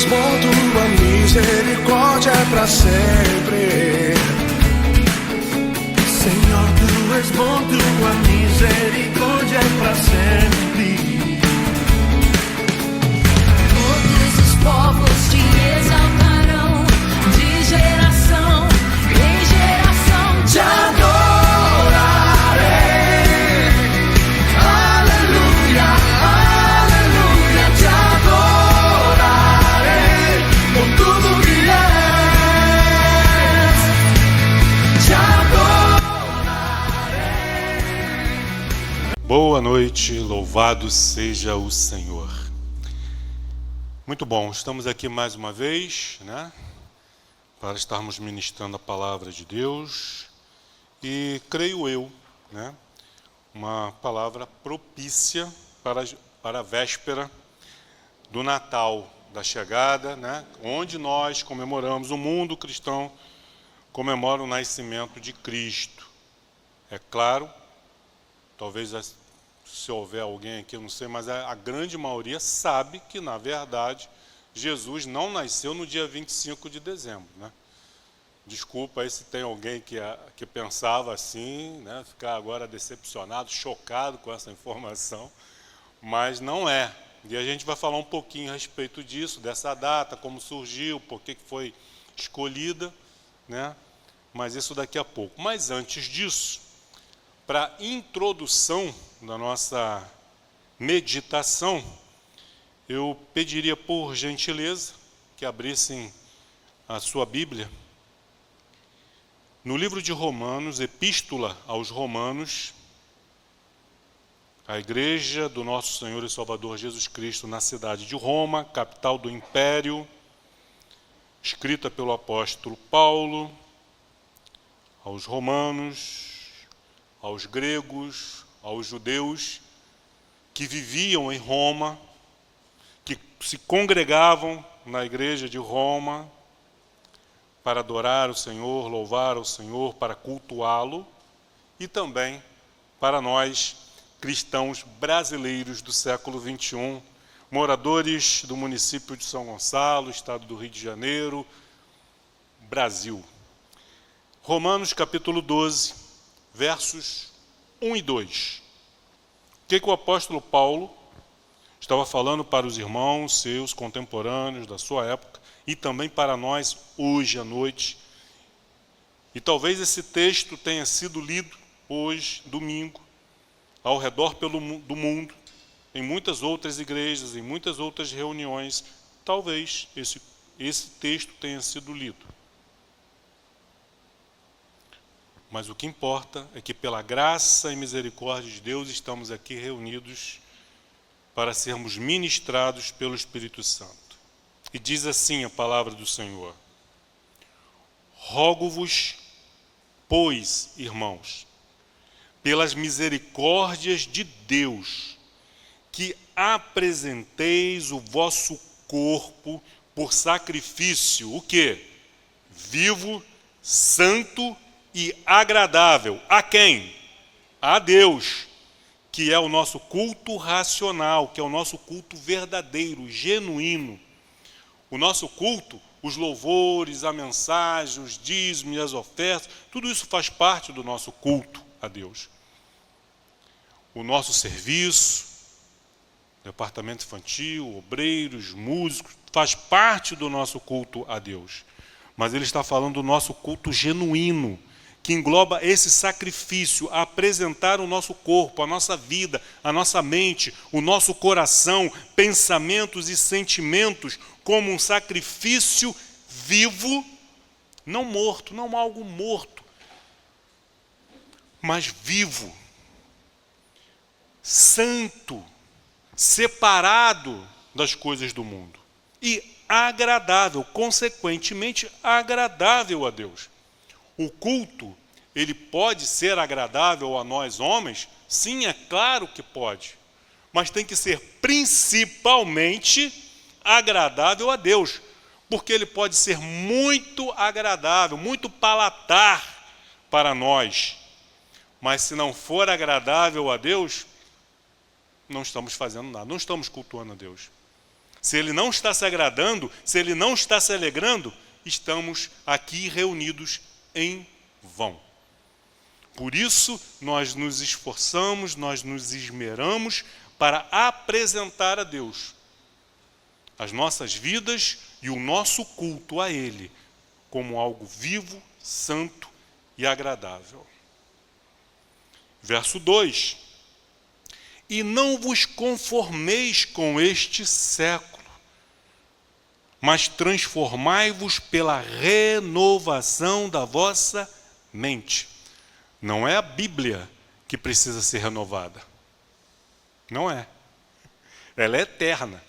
bom, tua misericórdia é pra sempre. Senhor, tu és bom, tua misericórdia é pra sempre. Todos os povos te exaltarão, de geração em geração te adorarei. Aleluia, aleluia, te adorarei por tudo que és, te adorarei. Boa noite, louvado seja o Senhor. Muito bom, estamos aqui mais uma vez, né, para estarmos ministrando a palavra de Deus e, creio eu, né, uma palavra propícia para a véspera do Natal, da chegada, né, onde nós comemoramos, o mundo cristão comemora o nascimento de Cristo. É claro, talvez se houver alguém aqui, eu não sei, mas a grande maioria sabe que, na verdade, Jesus não nasceu no dia 25 de dezembro. Né? Desculpa aí se tem alguém que pensava assim, né? Ficar agora decepcionado, chocado com essa informação, mas não é. E a gente vai falar um pouquinho a respeito disso, dessa data, como surgiu, por que foi escolhida, né? Mas isso daqui a pouco. Mas antes disso, para introdução da nossa meditação, eu pediria por gentileza que abrissem a sua Bíblia no livro de Romanos, Epístola aos Romanos, a igreja do nosso Senhor e Salvador Jesus Cristo na cidade de Roma, capital do Império, escrita pelo apóstolo Paulo aos romanos, aos gregos, aos judeus que viviam em Roma, que se congregavam na igreja de Roma para adorar o Senhor, louvar o Senhor, para cultuá-lo, e também para nós, cristãos brasileiros do século XXI, moradores do município de São Gonçalo, estado do Rio de Janeiro, Brasil. Romanos capítulo 12, versos 1 e 2. O que o apóstolo Paulo estava falando para os irmãos seus contemporâneos da sua época e também para nós hoje à noite. E talvez esse texto tenha sido lido hoje, domingo, ao redor do mundo, em muitas outras igrejas, em muitas outras reuniões. Talvez esse texto tenha sido lido. Mas o que importa é que, pela graça e misericórdia de Deus, estamos aqui reunidos para sermos ministrados pelo Espírito Santo. E diz assim a palavra do Senhor: rogo-vos, pois, irmãos, pelas misericórdias de Deus, que apresenteis o vosso corpo por sacrifício, o quê? Vivo, santo e agradável. A quem? A Deus, que é o nosso culto racional, que é o nosso culto verdadeiro, genuíno. O nosso culto, os louvores, a mensagem, os dízimos e as ofertas, tudo isso faz parte do nosso culto a Deus. O nosso serviço, departamento infantil, obreiros, músicos, faz parte do nosso culto a Deus. Mas ele está falando do nosso culto genuíno, que engloba esse sacrifício, apresentar o nosso corpo, a nossa vida, a nossa mente, o nosso coração, pensamentos e sentimentos como um sacrifício vivo, não morto, não algo morto, mas vivo, santo, separado das coisas do mundo e agradável, consequentemente agradável a Deus. O culto, ele pode ser agradável a nós homens? Sim, é claro que pode. Mas tem que ser principalmente agradável a Deus. Porque ele pode ser muito agradável, muito palatar para nós. Mas se não for agradável a Deus, não estamos fazendo nada, não estamos cultuando a Deus. Se Ele não está se agradando, se Ele não está se alegrando, estamos aqui reunidos em vão. Por isso, nós nos esforçamos, nós nos esmeramos para apresentar a Deus as nossas vidas e o nosso culto a Ele como algo vivo, santo e agradável. Verso 2: E não vos conformeis com este século, mas transformai-vos pela renovação da vossa mente. Não é a Bíblia que precisa ser renovada. Não é. Ela é eterna.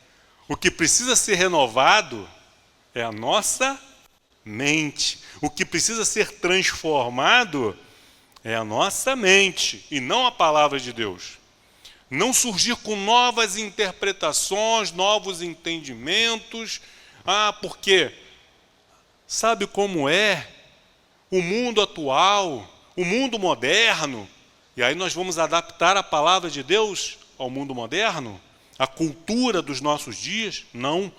O que precisa ser renovado é a nossa mente. O que precisa ser transformado é a nossa mente e não a palavra de Deus. Não surgir com novas interpretações, novos entendimentos. Porque sabe como é o mundo atual, o mundo moderno? E aí nós vamos adaptar a palavra de Deus ao mundo moderno? A cultura dos nossos dias? Não.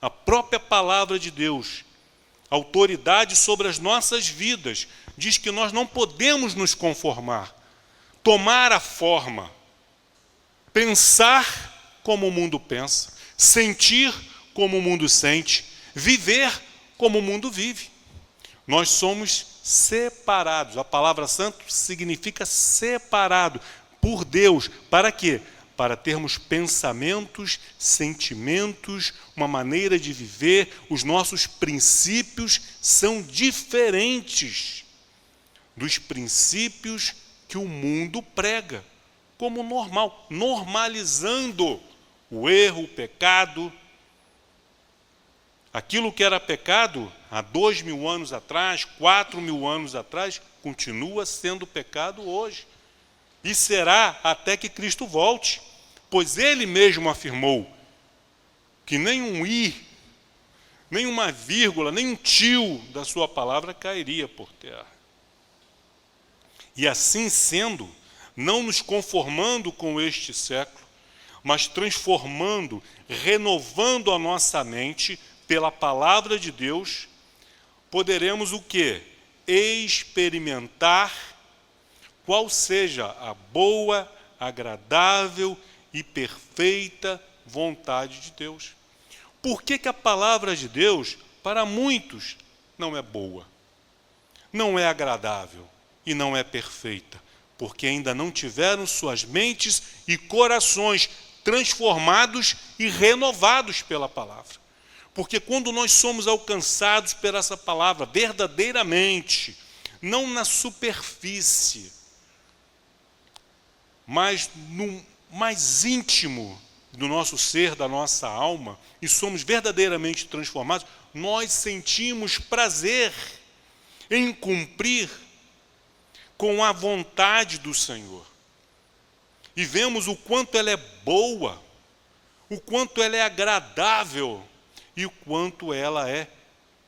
A própria palavra de Deus, autoridade sobre as nossas vidas, diz que nós não podemos nos conformar, tomar a forma, pensar como o mundo pensa, sentir como o mundo sente, viver como o mundo vive. Nós somos separados. A palavra santo significa separado por Deus. Para quê? Para termos pensamentos, sentimentos, uma maneira de viver. Os nossos princípios são diferentes dos princípios que o mundo prega como normal, normalizando o erro, o pecado. Aquilo que era pecado há 2000 anos atrás, 4000 anos atrás, continua sendo pecado hoje. E será até que Cristo volte. Pois Ele mesmo afirmou que nem um i, nem uma vírgula, nem um tio da sua palavra cairia por terra. E assim sendo, não nos conformando com este século, mas transformando, renovando a nossa mente pela palavra de Deus, poderemos o quê? Experimentar qual seja a boa, agradável e perfeita vontade de Deus. Por que a palavra de Deus, para muitos, não é boa, não é agradável e não é perfeita? Porque ainda não tiveram suas mentes e corações transformados e renovados pela palavra. Porque quando nós somos alcançados por essa palavra verdadeiramente, não na superfície, mas no mais íntimo do nosso ser, da nossa alma, e somos verdadeiramente transformados, nós sentimos prazer em cumprir com a vontade do Senhor. E vemos o quanto ela é boa, o quanto ela é agradável e o quanto ela é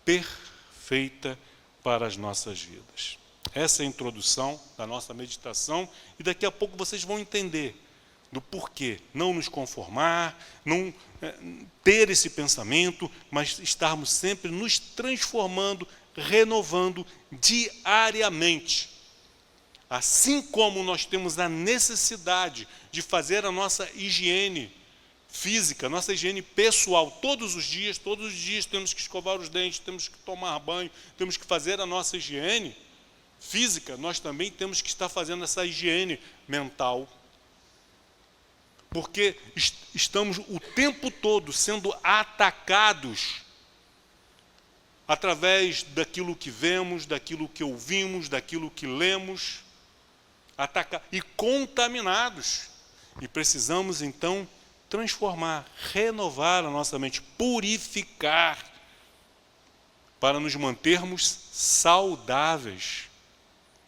perfeita para as nossas vidas. Essa é a introdução da nossa meditação e daqui a pouco vocês vão entender do porquê não nos conformar, não ter esse pensamento, mas estarmos sempre nos transformando, renovando diariamente. Assim como nós temos a necessidade de fazer a nossa higiene física, nossa higiene pessoal, todos os dias temos que escovar os dentes, temos que tomar banho, temos que fazer a nossa higiene física, nós também temos que estar fazendo essa higiene mental. Porque estamos o tempo todo sendo atacados através daquilo que vemos, daquilo que ouvimos, daquilo que lemos, e contaminados. E precisamos, então, transformar, renovar a nossa mente, purificar, para nos mantermos saudáveis,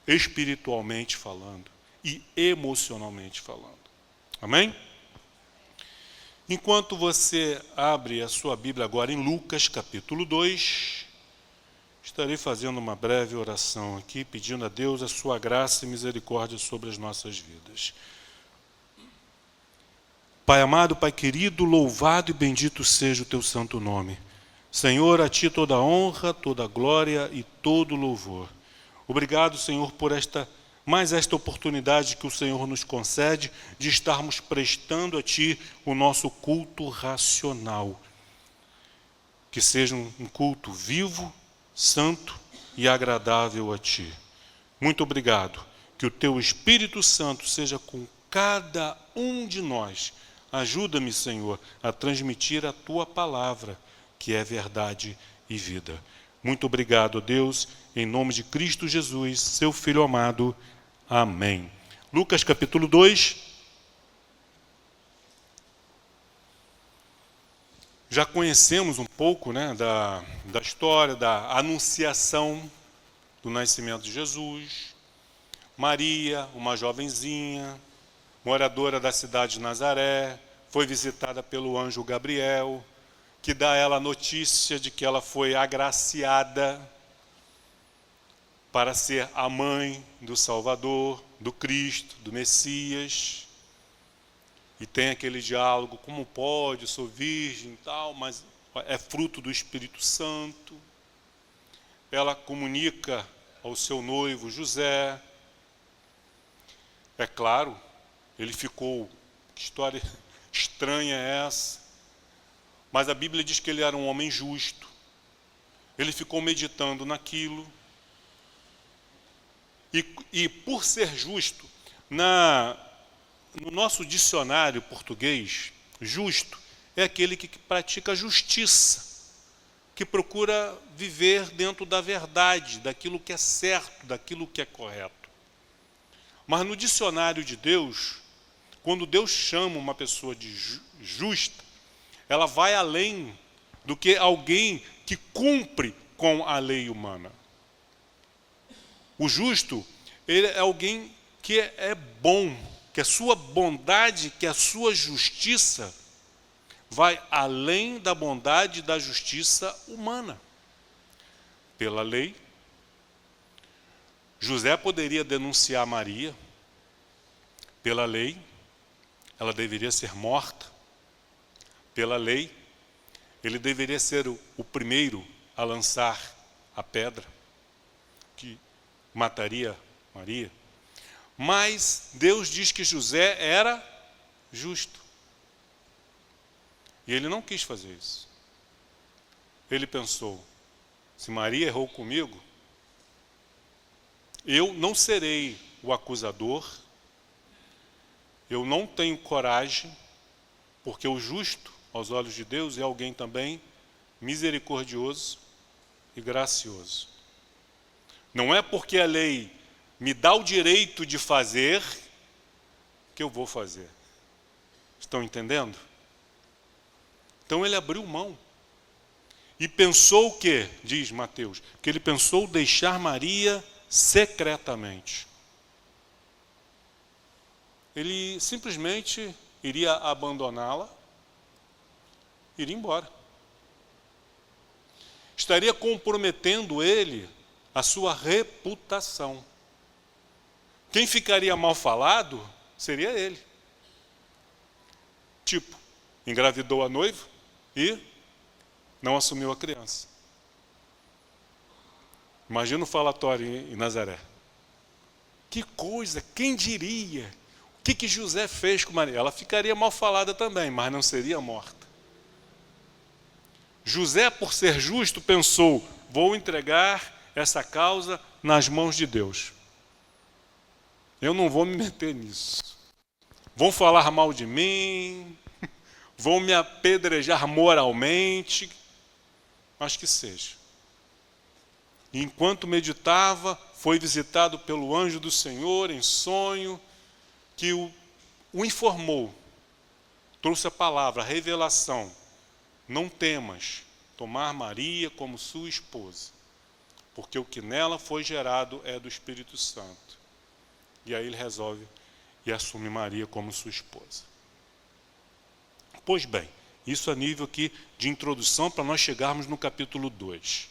espiritualmente falando e emocionalmente falando. Amém? Enquanto você abre a sua Bíblia agora em Lucas, capítulo 2, estarei fazendo uma breve oração aqui, pedindo a Deus a sua graça e misericórdia sobre as nossas vidas. Pai amado, Pai querido, louvado e bendito seja o teu santo nome. Senhor, a ti toda a honra, toda a glória e todo o louvor. Obrigado, Senhor, por esta oportunidade que o Senhor nos concede de estarmos prestando a ti o nosso culto racional. Que seja um culto vivo, santo e agradável a ti. Muito obrigado. Que o teu Espírito Santo seja com cada um de nós. Ajuda-me, Senhor, a transmitir a tua palavra, que é verdade e vida. Muito obrigado, Deus, em nome de Cristo Jesus, seu Filho amado. Amém. Lucas capítulo 2. Já conhecemos um pouco, né, da história, da anunciação do nascimento de Jesus. Maria, uma jovenzinha, moradora da cidade de Nazaré, foi visitada pelo anjo Gabriel, que dá a ela a notícia de que ela foi agraciada para ser a mãe do Salvador, do Cristo, do Messias. E tem aquele diálogo, como pode, eu sou virgem e tal, mas é fruto do Espírito Santo. Ela comunica ao seu noivo José. É claro, ele ficou, que história estranha é essa? Mas a Bíblia diz que ele era um homem justo. Ele ficou meditando naquilo. E por ser justo, no nosso dicionário português, justo é aquele que pratica justiça, que procura viver dentro da verdade, daquilo que é certo, daquilo que é correto. Mas no dicionário de Deus, quando Deus chama uma pessoa de justa, ela vai além do que alguém que cumpre com a lei humana. O justo, ele é alguém que é bom, que a sua bondade, que a sua justiça vai além da bondade e da justiça humana. Pela lei, José poderia denunciar Maria. Pela lei, ela deveria ser morta. Pela lei, ele deveria ser o primeiro a lançar a pedra que mataria Maria. Mas Deus diz que José era justo. E ele não quis fazer isso. Ele pensou, se Maria errou comigo, eu não serei o acusador, eu não tenho coragem, porque o justo, aos olhos de Deus, é alguém também misericordioso e gracioso. Não é porque a lei me dá o direito de fazer que eu vou fazer. Estão entendendo? Então ele abriu mão. E pensou o quê? Diz Mateus, que ele pensou deixar Maria secretamente. Ele simplesmente iria abandoná-la, iria embora. Estaria comprometendo ele a sua reputação. Quem ficaria mal falado seria ele. Tipo, engravidou a noiva e não assumiu a criança. Imagina o falatório em Nazaré. Que coisa, quem diria? O que José fez com Maria? Ela ficaria mal falada também, mas não seria morta. José, por ser justo, pensou, vou entregar essa causa nas mãos de Deus. Eu não vou me meter nisso. Vão falar mal de mim, vão me apedrejar moralmente, mas que seja. E enquanto meditava, foi visitado pelo anjo do Senhor em sonho, que o informou, trouxe a palavra, a revelação. Não temas tomar Maria como sua esposa, porque o que nela foi gerado é do Espírito Santo. E aí ele resolve e assume Maria como sua esposa. Pois bem, isso a nível aqui de introdução para nós chegarmos no capítulo 2.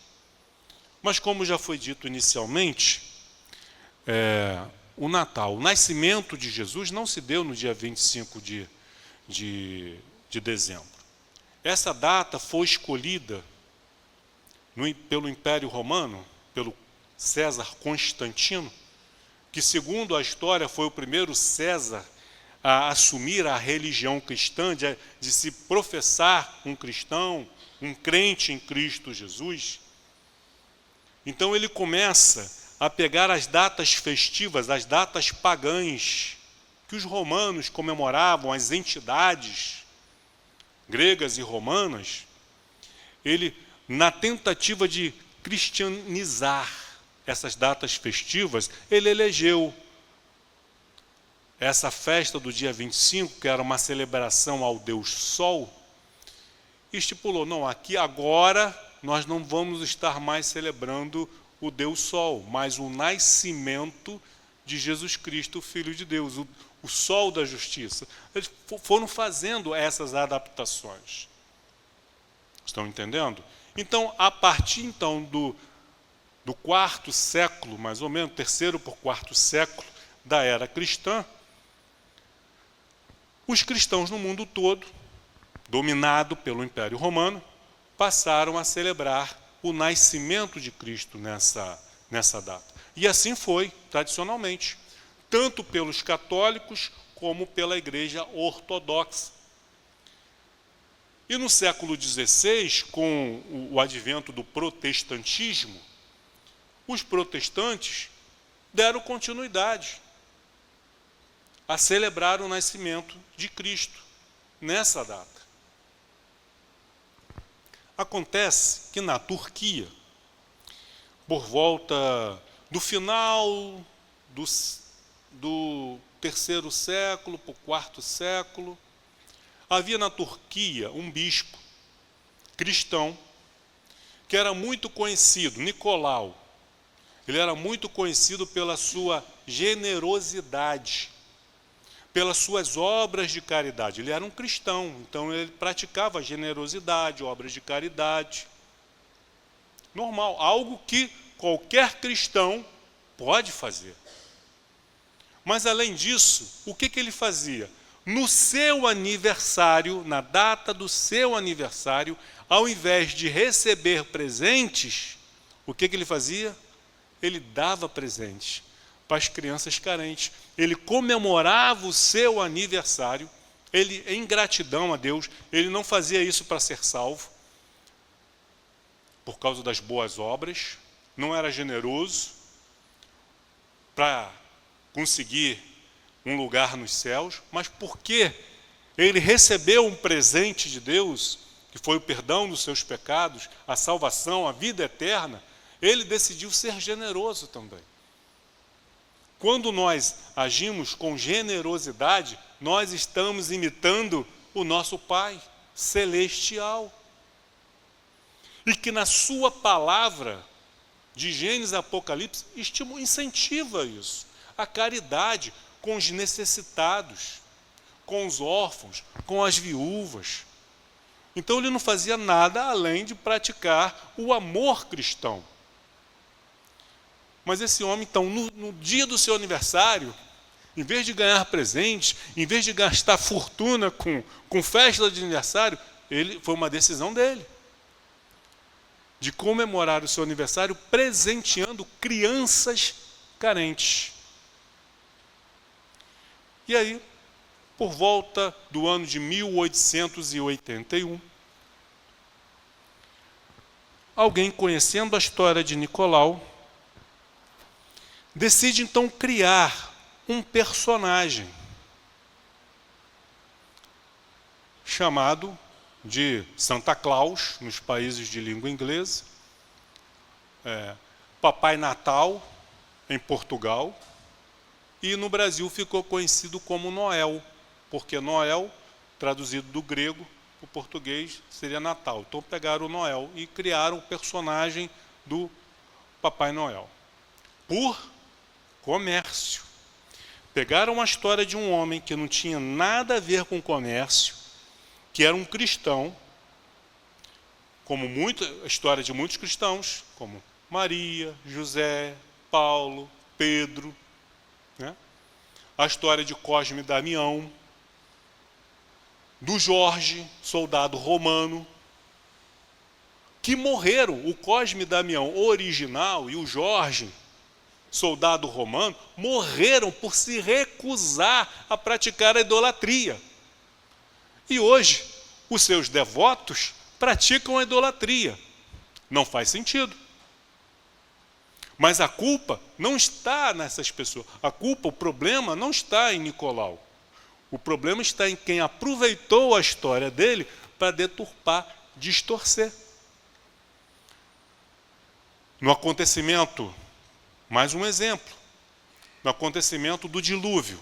Mas como já foi dito inicialmente, o Natal, o nascimento de Jesus não se deu no dia 25 de de dezembro. Essa data foi escolhida pelo Império Romano, pelo César Constantino, que, segundo a história, foi o primeiro César a assumir a religião cristã, de se professar um cristão, um crente em Cristo Jesus. Então ele começa a pegar as datas festivas, as datas pagãs, que os romanos comemoravam, as entidades gregas e romanas, ele, na tentativa de cristianizar essas datas festivas, ele elegeu essa festa do dia 25, que era uma celebração ao Deus Sol, e estipulou, não, aqui agora nós não vamos estar mais celebrando o Deus Sol, mas o nascimento de Jesus Cristo, Filho de Deus, o Sol da Justiça. Eles foram fazendo essas adaptações. Estão entendendo? Então, a partir então do quarto século, mais ou menos, terceiro por quarto século da era cristã, os cristãos no mundo todo, dominado pelo Império Romano, passaram a celebrar o nascimento de Cristo nessa data. E assim foi, tradicionalmente, tanto pelos católicos como pela Igreja Ortodoxa. E no século XVI, com o advento do protestantismo, os protestantes deram continuidade a celebrar o nascimento de Cristo nessa data. Acontece que na Turquia, por volta do final do terceiro século para o quarto século, havia na Turquia um bispo cristão que era muito conhecido, Nicolau. Ele era muito conhecido pela sua generosidade, pelas suas obras de caridade. Ele era um cristão, então ele praticava generosidade, obras de caridade. Normal, algo que qualquer cristão pode fazer. Mas além disso, o que ele fazia? No seu aniversário, na data do seu aniversário, ao invés de receber presentes, o que ele fazia? Ele dava presentes para as crianças carentes. Ele comemorava o seu aniversário, ele, em gratidão a Deus, ele não fazia isso para ser salvo, por causa das boas obras, não era generoso para conseguir um lugar nos céus, mas porque ele recebeu um presente de Deus, que foi o perdão dos seus pecados, a salvação, a vida eterna, ele decidiu ser generoso também. Quando nós agimos com generosidade, nós estamos imitando o nosso Pai celestial. E que na sua palavra, de Gênesis a Apocalipse, incentiva isso. A caridade com os necessitados, com os órfãos, com as viúvas. Então ele não fazia nada além de praticar o amor cristão. Mas esse homem, então, no dia do seu aniversário, em vez de ganhar presente, em vez de gastar fortuna com festa de aniversário, foi uma decisão dele, de comemorar o seu aniversário presenteando crianças carentes. E aí, por volta do ano de 1881, alguém conhecendo a história de Nicolau, decide então criar um personagem chamado de Santa Claus, nos países de língua inglesa, Papai Natal, em Portugal, e no Brasil ficou conhecido como Noel, porque Noel, traduzido do grego para o português, seria Natal. Então pegaram o Noel e criaram o personagem do Papai Noel. Por comércio. Pegaram uma história de um homem que não tinha nada a ver com comércio, que era um cristão, como a história de muitos cristãos, como Maria, José, Paulo, Pedro, né? A história de Cosme e Damião. do Jorge, soldado romano, que morreram. O Cosme Damião original e o Jorge, soldado romano, morreram por se recusar a praticar a idolatria. E hoje, os seus devotos praticam a idolatria. Não faz sentido. Mas a culpa não está nessas pessoas. O problema não está em Nicolau. O problema está em quem aproveitou a história dele para deturpar, distorcer. No acontecimento, mais um exemplo, no acontecimento do dilúvio.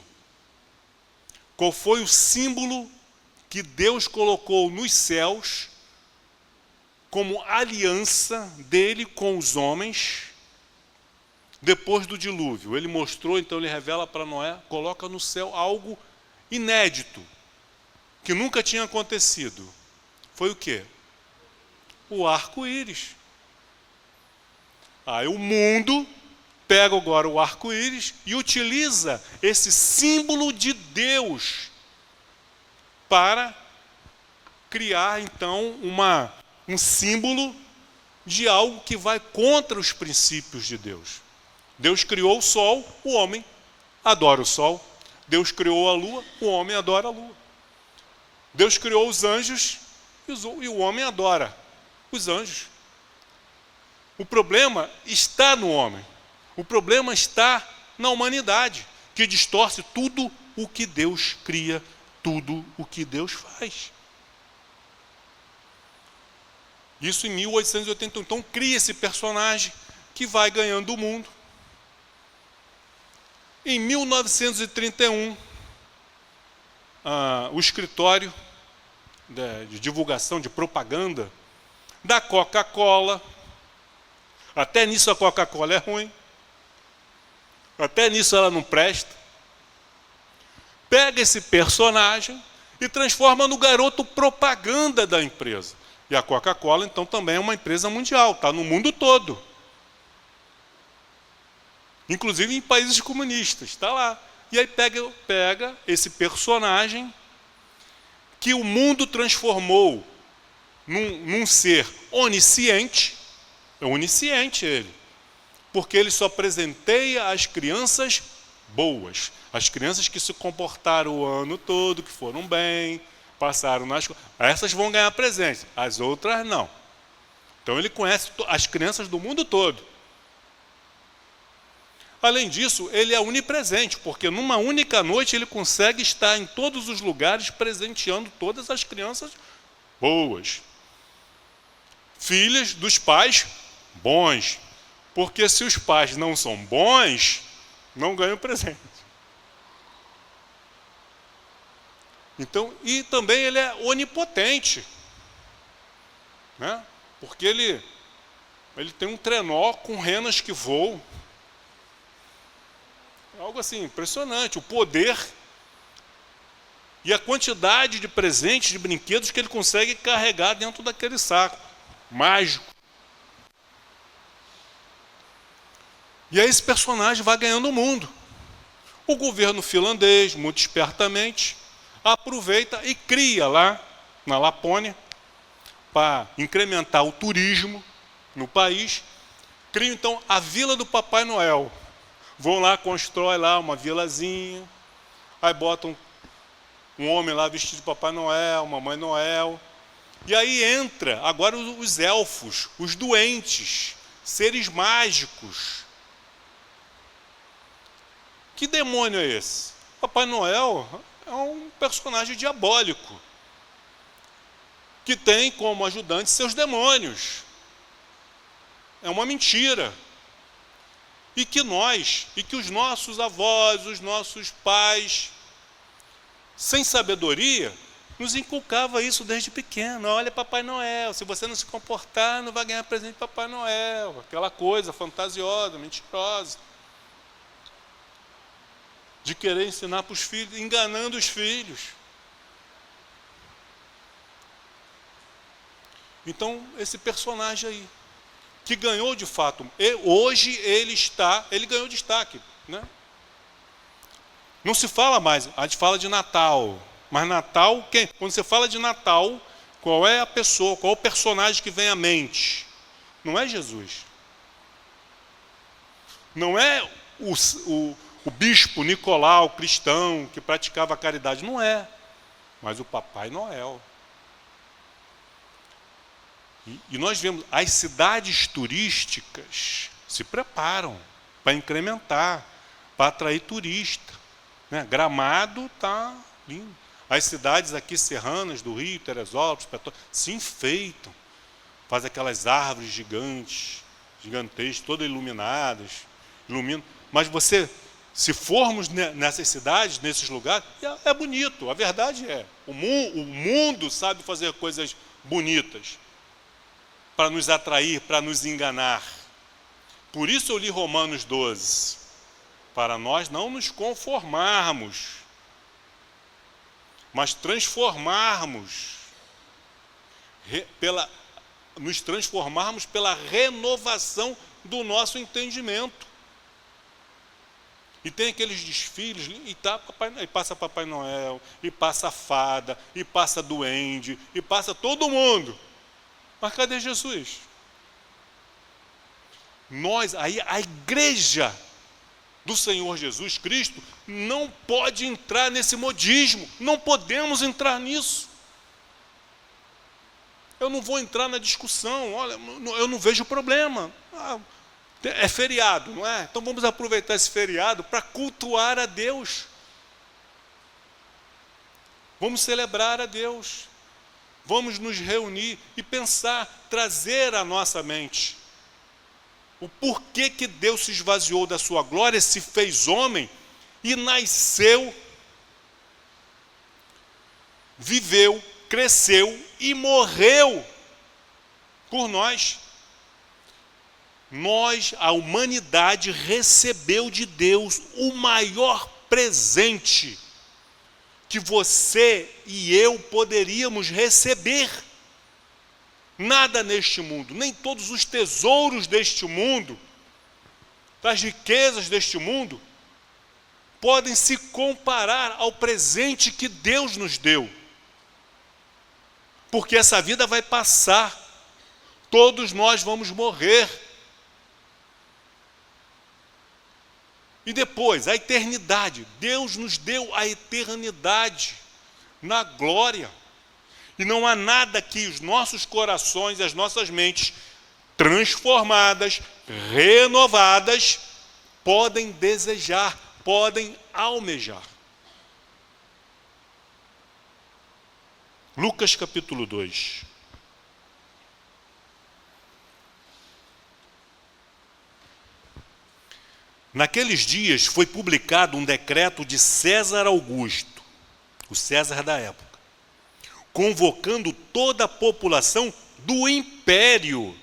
Qual foi o símbolo que Deus colocou nos céus como aliança dele com os homens depois do dilúvio? Ele mostrou, então ele revela para Noé, coloca no céu algo inédito, que nunca tinha acontecido. Foi o quê? O arco-íris. Aí o mundo pega agora o arco-íris e utiliza esse símbolo de Deus para criar, então, um símbolo de algo que vai contra os princípios de Deus. Deus criou o sol, o homem adora o sol. Deus criou a lua, o homem adora a lua. Deus criou os anjos e o homem adora os anjos. O problema está no homem. O problema está na humanidade, que distorce tudo o que Deus cria, tudo o que Deus faz. Isso em 1881. Então cria esse personagem que vai ganhando o mundo. Em 1931, o escritório de divulgação, de propaganda da Coca-Cola, até nisso a Coca-Cola é ruim, até nisso ela não presta, pega esse personagem e transforma no garoto propaganda da empresa. E a Coca-Cola, então, também é uma empresa mundial, está no mundo todo. Inclusive em países comunistas, está lá. E aí pega esse personagem que o mundo transformou num ser onisciente. É onisciente ele. Porque ele só presenteia as crianças boas. As crianças que se comportaram o ano todo, que foram bem, passaram na escola. Essas vão ganhar presente, as outras não. Então ele conhece as crianças do mundo todo. Além disso, ele é onipresente, porque numa única noite ele consegue estar em todos os lugares presenteando todas as crianças boas. Filhas dos pais bons. Porque se os pais não são bons, não ganham presente. Então, e também ele é onipotente, né? Porque ele tem um trenó com renas que voam. É algo assim impressionante, o poder e a quantidade de presentes, de brinquedos que ele consegue carregar dentro daquele saco mágico. E aí esse personagem vai ganhando o mundo. O governo finlandês, muito espertamente, aproveita e cria lá na Lapônia, para incrementar o turismo no país, cria então a Vila do Papai Noel. Vão lá, constrói lá uma vilazinha, aí botam um homem lá vestido de Papai Noel, Mamãe Noel, e aí entra agora os elfos, os doentes, seres mágicos. Que demônio é esse? Papai Noel é um personagem diabólico, que tem como ajudante seus demônios. É uma mentira. E que os nossos avós, os nossos pais, sem sabedoria, nos inculcava isso desde pequeno. Olha, Papai Noel, se você não se comportar, não vai ganhar presente de Papai Noel. Aquela coisa fantasiosa, mentirosa. De querer ensinar para os filhos, enganando os filhos. Então, esse personagem aí, que ganhou de fato, hoje ele ganhou destaque, né? Não se fala mais, a gente fala de Natal, Mas Natal, quando você fala de Natal, qual é a pessoa, qual é o personagem que vem à mente? Não é Jesus. Não é o bispo Nicolau, cristão, que praticava a caridade. Não é. Mas o Papai Noel. E nós vemos, as cidades turísticas se preparam para incrementar, para atrair turista. Né? Gramado está lindo. As cidades aqui serranas do Rio, Teresópolis, Petrópolis, se enfeitam. Faz aquelas árvores gigantescas, todas iluminadas. Iluminam. Mas se formos nessas cidades, nesses lugares, é bonito. A verdade é, o mundo sabe fazer coisas bonitas para nos atrair, para nos enganar. Por isso eu li Romanos 12, para nós não nos conformarmos, mas nos transformarmos pela renovação do nosso entendimento. E tem aqueles desfiles, e passa Papai Noel, e passa a fada, e passa duende, e passa todo mundo. Mas cadê Jesus? A igreja do Senhor Jesus Cristo não pode entrar nesse modismo. Não podemos entrar nisso. Eu não vou entrar na discussão. Olha, eu não vejo problema. É feriado, não é? Então vamos aproveitar esse feriado para cultuar a Deus. Vamos celebrar a Deus. Vamos nos reunir e pensar, trazer à nossa mente o porquê que Deus se esvaziou da sua glória, se fez homem e nasceu, viveu, cresceu e morreu por nós. A humanidade, recebeu de Deus o maior presente que você e eu poderíamos receber. Nada neste mundo, nem todos os tesouros deste mundo, das riquezas deste mundo, podem se comparar ao presente que Deus nos deu. Porque essa vida vai passar, todos nós vamos morrer. E depois, a eternidade. Deus nos deu a eternidade na glória. E não há nada que os nossos corações e as nossas mentes transformadas, renovadas, podem desejar, podem almejar. Lucas capítulo 2. Naqueles dias foi publicado um decreto de César Augusto, o César da época, convocando toda a população do império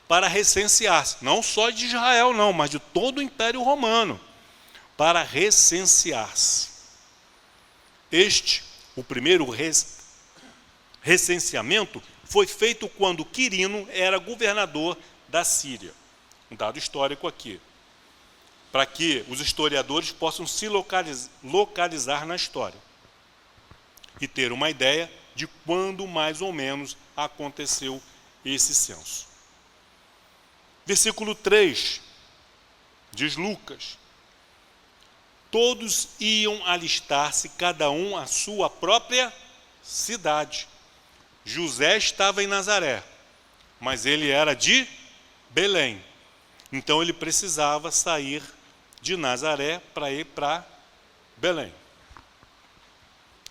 para recensear-se, não só de Israel não, mas de todo o Império Romano, para recensear-se. O primeiro recenseamento foi feito quando Quirino era governador da Síria. Um dado histórico aqui, para que os historiadores possam se localizar na história e ter uma ideia de quando mais ou menos aconteceu esse censo. Versículo 3, diz Lucas: todos iam alistar-se, cada um à sua própria cidade. José estava em Nazaré, mas ele era de Belém. Então ele precisava sair de Nazaré para ir para Belém.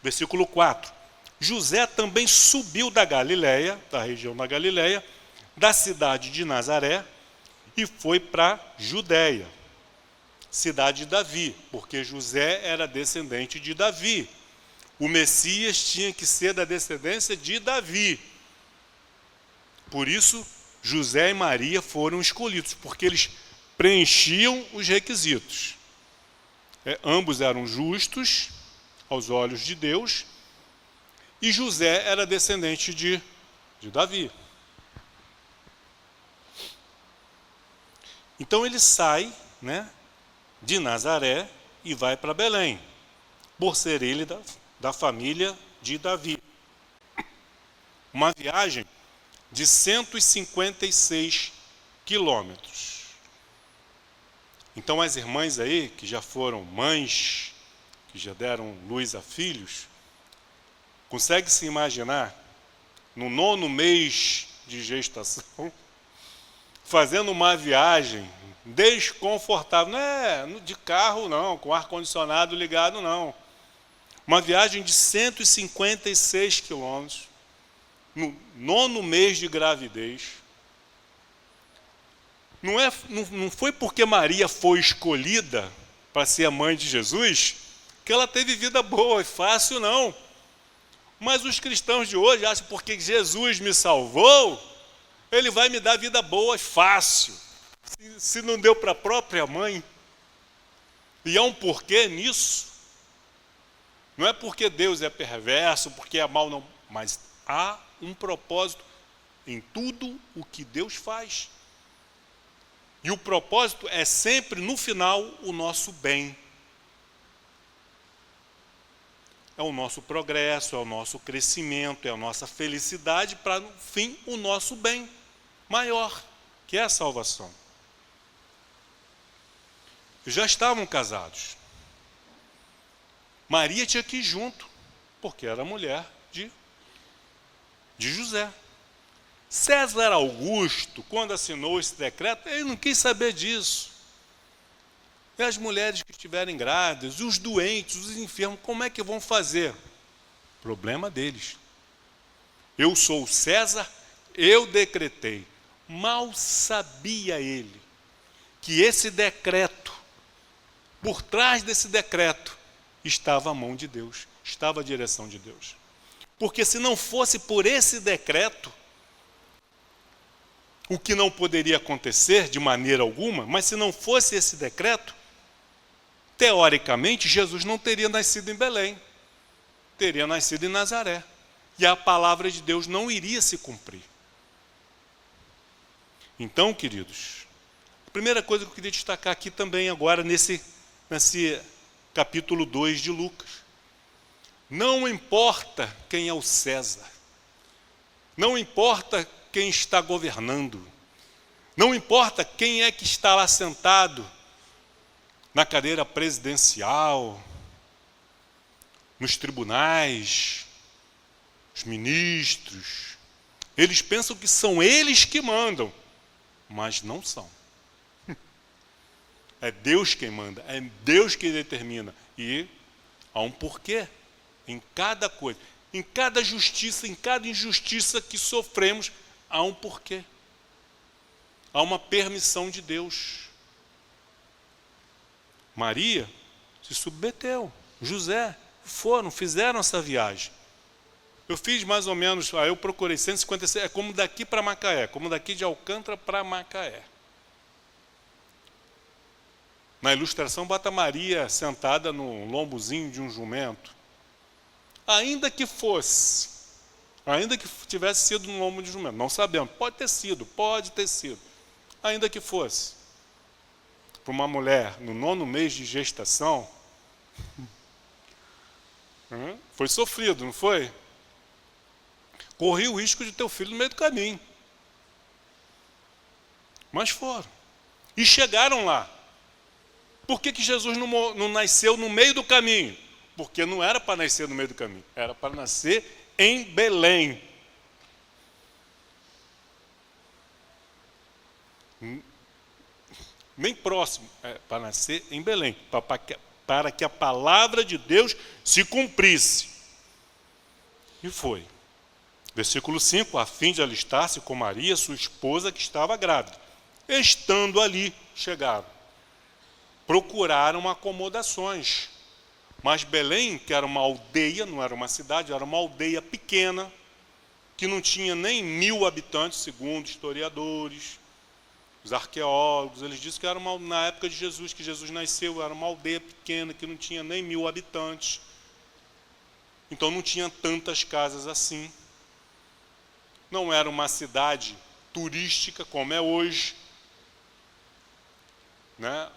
Versículo 4. José também subiu da Galileia, da região da Galileia, da cidade de Nazaré, e foi para Judéia, cidade de Davi, porque José era descendente de Davi. O Messias tinha que ser da descendência de Davi. Por isso, José e Maria foram escolhidos, porque eles preenchiam os requisitos. Ambos eram justos aos olhos de Deus, e José era descendente de Davi. Então ele sai, de Nazaré e vai para Belém, por ser ele da família de Davi. Uma viagem de 156 quilômetros. Então as irmãs aí, que já foram mães, que já deram luz a filhos, consegue se imaginar, no 9º mês de gestação, fazendo uma viagem desconfortável, não é de carro não, com ar-condicionado ligado não, uma viagem de 156 quilômetros, no 9º mês de gravidez. Não foi porque Maria foi escolhida para ser a mãe de Jesus que ela teve vida boa e fácil, não. Mas os cristãos de hoje acham que porque Jesus me salvou, Ele vai me dar vida boa e fácil. Se não deu para a própria mãe. E há um porquê nisso. Não é porque Deus é perverso, porque é mal, não. Mas há um propósito em tudo o que Deus faz. E o propósito é sempre, no final, o nosso bem. É o nosso progresso, é o nosso crescimento, é a nossa felicidade, para, no fim, o nosso bem maior, que é a salvação. Já estavam casados. Maria tinha que ir junto, porque era mulher de José. César Augusto, quando assinou esse decreto, ele não quis saber disso. E as mulheres que estiverem grávidas, os doentes, os enfermos, como é que vão fazer? Problema deles. Eu sou César, eu decretei. Mal sabia ele que esse decreto, por trás desse decreto, estava a mão de Deus, estava a direção de Deus. Porque se não fosse por esse decreto, o que não poderia acontecer de maneira alguma, mas se não fosse esse decreto, teoricamente, Jesus não teria nascido em Belém, teria nascido em Nazaré, e a palavra de Deus não iria se cumprir. Então, queridos, a primeira coisa que eu queria destacar aqui também agora, nesse capítulo 2 de Lucas, não importa quem é o César, não importa quem está governando, não importa quem é que está lá sentado na cadeira presidencial, nos tribunais, os ministros, eles pensam que são eles que mandam, mas não são. É Deus quem manda, é Deus quem determina, e há um porquê em cada coisa, em cada justiça, em cada injustiça que sofremos, há um porquê. Há uma permissão de Deus. Maria se submeteu, José fizeram essa viagem. Eu fiz mais ou menos, eu procurei 156, é como daqui para Macaé, como daqui de Alcântara para Macaé. Na ilustração, bota Maria sentada no lombozinho de um jumento. Ainda que tivesse sido no lombo de jumento, não sabemos, pode ter sido, ainda que fosse. Para uma mulher no 9º mês de gestação, foi sofrido, não foi? Corria o risco de ter o filho no meio do caminho. Mas foram. E chegaram lá. Por que Jesus não nasceu no meio do caminho? Porque não era para nascer no meio do caminho, era para nascer em Belém. Nem próximo, para nascer em Belém, para que a palavra de Deus se cumprisse. E foi. Versículo 5, a fim de alistar-se com Maria, sua esposa, que estava grávida. Estando ali, chegaram. Procuraram acomodações. Mas Belém, que era uma aldeia, não era uma cidade, era uma aldeia pequena, que não tinha nem 1000 habitantes, segundo historiadores, os arqueólogos, eles dizem que era na época de Jesus, que Jesus nasceu, era uma aldeia pequena, que não tinha nem 1000 habitantes. Então não tinha tantas casas assim. Não era uma cidade turística como é hoje. Né?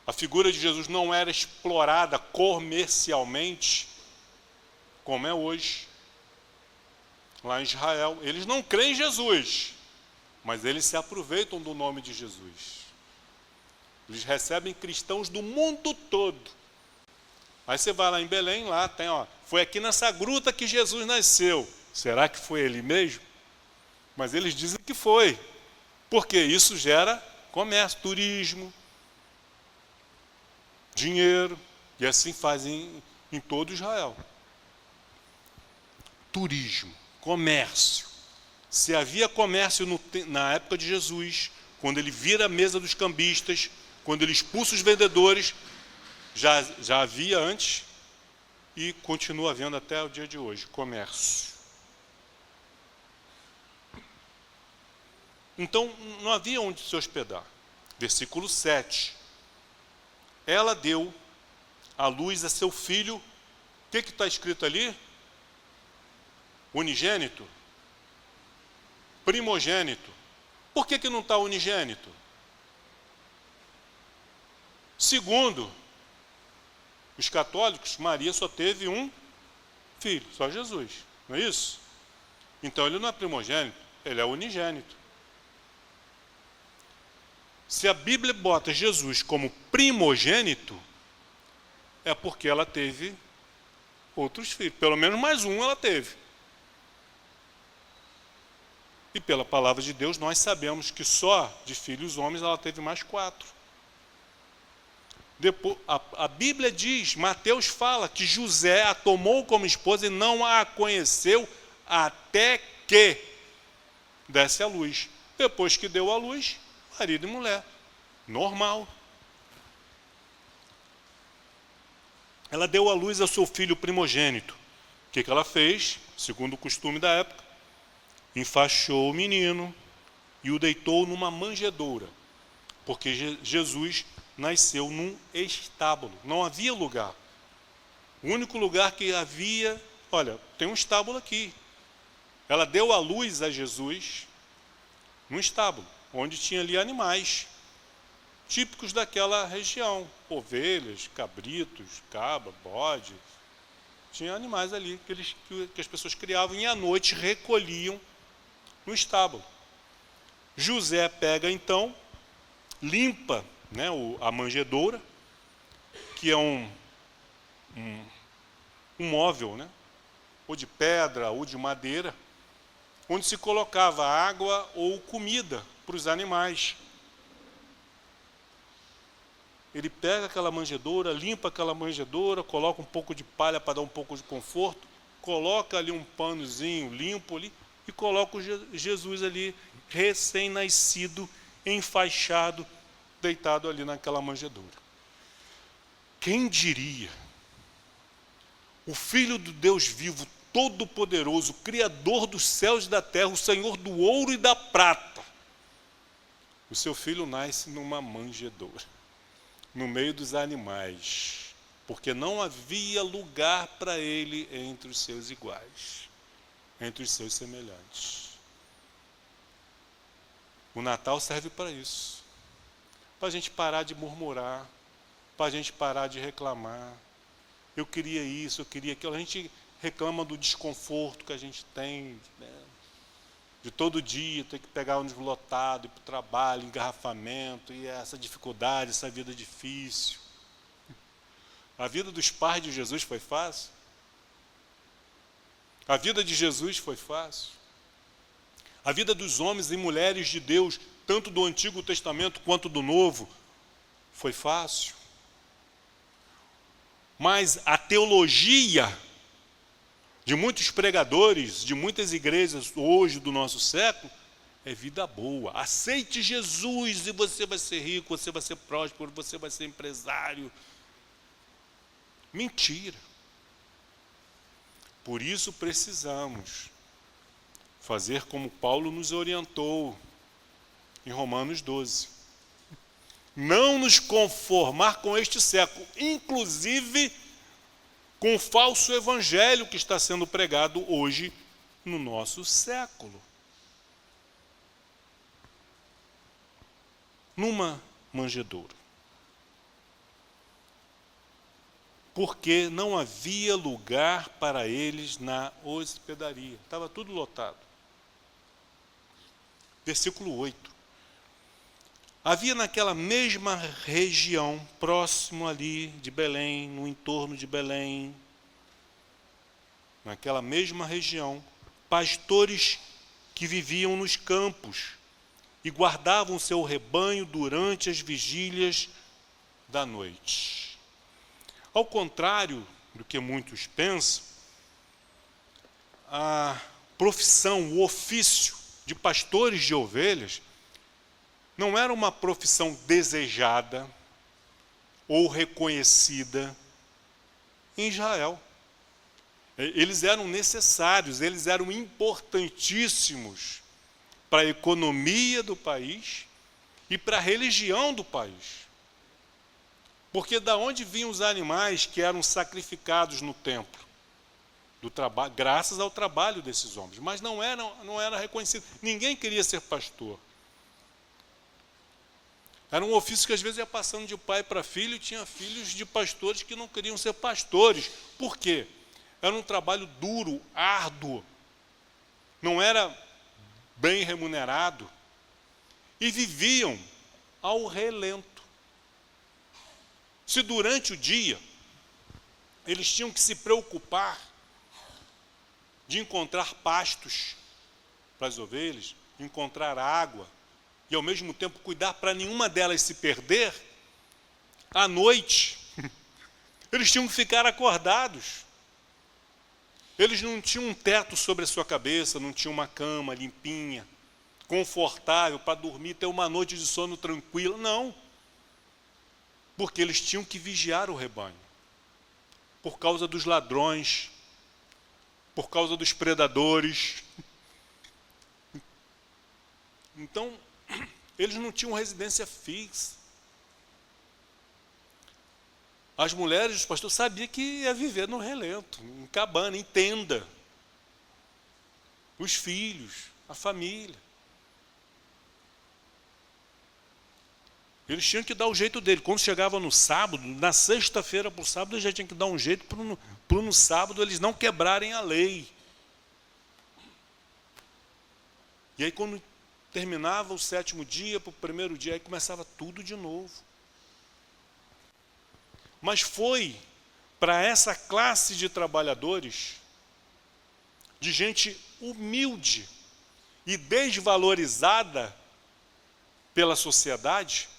A figura de Jesus não era explorada comercialmente como é hoje, lá em Israel. Eles não creem em Jesus, mas eles se aproveitam do nome de Jesus. Eles recebem cristãos do mundo todo. Aí você vai lá em Belém, lá tem, foi aqui nessa gruta que Jesus nasceu. Será que foi ele mesmo? Mas eles dizem que foi, porque isso gera comércio, turismo, dinheiro, e assim fazem em todo Israel. Turismo, comércio. Se havia comércio na época de Jesus, quando ele vira a mesa dos cambistas, quando ele expulsa os vendedores, já havia antes e continua havendo até o dia de hoje, comércio. Então, não havia onde se hospedar. Versículo 7. Ela deu à luz a seu filho. O que está escrito ali? Unigênito? Primogênito. Por que não está unigênito? Segundo os católicos, Maria só teve um filho, só Jesus. Não é isso? Então ele não é primogênito, ele é unigênito. Se a Bíblia bota Jesus como primogênito, é porque ela teve outros filhos. Pelo menos mais um ela teve. E pela palavra de Deus, nós sabemos que só de filhos homens ela teve mais 4. Depois, a Bíblia diz, Mateus fala, que José a tomou como esposa e não a conheceu até que desse à luz. Depois que deu à luz, marido e mulher. Normal. Ela deu à luz ao seu filho primogênito. O que ela fez? Segundo o costume da época, enfaixou o menino e o deitou numa manjedoura. Porque Jesus nasceu num estábulo. Não havia lugar. O único lugar que havia... Olha, tem um estábulo aqui. Ela deu à luz a Jesus num estábulo, onde tinha ali animais típicos daquela região. Ovelhas, cabritos, cabra, bode. Tinha animais ali que as pessoas criavam e à noite recolhiam no estábulo. José pega então, limpa, né, a manjedoura, que é um móvel, né, ou de pedra ou de madeira, onde se colocava água ou comida para os animais. Ele pega aquela manjedoura, limpa aquela manjedoura, coloca um pouco de palha para dar um pouco de conforto, coloca ali um panozinho limpo ali e coloca o Jesus ali, recém-nascido, enfaixado, deitado ali naquela manjedoura. Quem diria? O Filho do Deus vivo, todo-poderoso, Criador dos céus e da terra, o Senhor do ouro e da prata. O seu filho nasce numa manjedoura, no meio dos animais, porque não havia lugar para ele entre os seus iguais, entre os seus semelhantes. O Natal serve para isso, para a gente parar de murmurar, para a gente parar de reclamar. Eu queria isso, eu queria aquilo. A gente reclama do desconforto que a gente tem, né? De todo dia ter que pegar ônibus lotado, ir para o trabalho, engarrafamento, e essa dificuldade, essa vida difícil. A vida dos pais de Jesus foi fácil? A vida de Jesus foi fácil? A vida dos homens e mulheres de Deus, tanto do Antigo Testamento quanto do Novo, foi fácil? Mas a teologia de muitos pregadores, de muitas igrejas hoje do nosso século, é vida boa. Aceite Jesus e você vai ser rico, você vai ser próspero, você vai ser empresário. Mentira. Por isso precisamos fazer como Paulo nos orientou em Romanos 12. Não nos conformar com este século, inclusive com o falso evangelho que está sendo pregado hoje no nosso século. Numa manjedoura. porque não havia lugar para eles na hospedaria. Estava tudo lotado. Versículo 8. Havia naquela mesma região, próximo ali de Belém, no entorno de Belém, naquela mesma região, pastores que viviam nos campos e guardavam seu rebanho durante as vigílias da noite. Ao contrário do que muitos pensam, a profissão, o ofício de pastores de ovelhas não era uma profissão desejada ou reconhecida em Israel. Eles eram necessários, eles eram importantíssimos para a economia do país e para a religião do país. Porque da onde vinham os animais que eram sacrificados no templo? Do trabalho, graças ao trabalho desses homens. Mas não era reconhecido. Ninguém queria ser pastor. Era um ofício que às vezes ia passando de pai para filho, e tinha filhos de pastores que não queriam ser pastores. Por quê? Era um trabalho duro, árduo. Não era bem remunerado. E viviam ao relento. Se durante o dia eles tinham que se preocupar de encontrar pastos para as ovelhas, encontrar água, e ao mesmo tempo cuidar para nenhuma delas se perder, à noite, eles tinham que ficar acordados. Eles não tinham um teto sobre a sua cabeça, não tinham uma cama limpinha, confortável para dormir, ter uma noite de sono tranquila. Não. Porque eles tinham que vigiar o rebanho. Por causa dos ladrões, por causa dos predadores. Então, eles não tinham residência fixa. As mulheres, os pastores, sabiam que ia viver no relento, em cabana, em tenda. Os filhos, a família. Eles tinham que dar o jeito dele. Quando chegava no sábado, na sexta-feira para o sábado, eles já tinham que dar um jeito para no sábado eles não quebrarem a lei. E aí quando terminava o sétimo dia, para o primeiro dia, aí começava tudo de novo. Mas foi para essa classe de trabalhadores, de gente humilde e desvalorizada pela sociedade,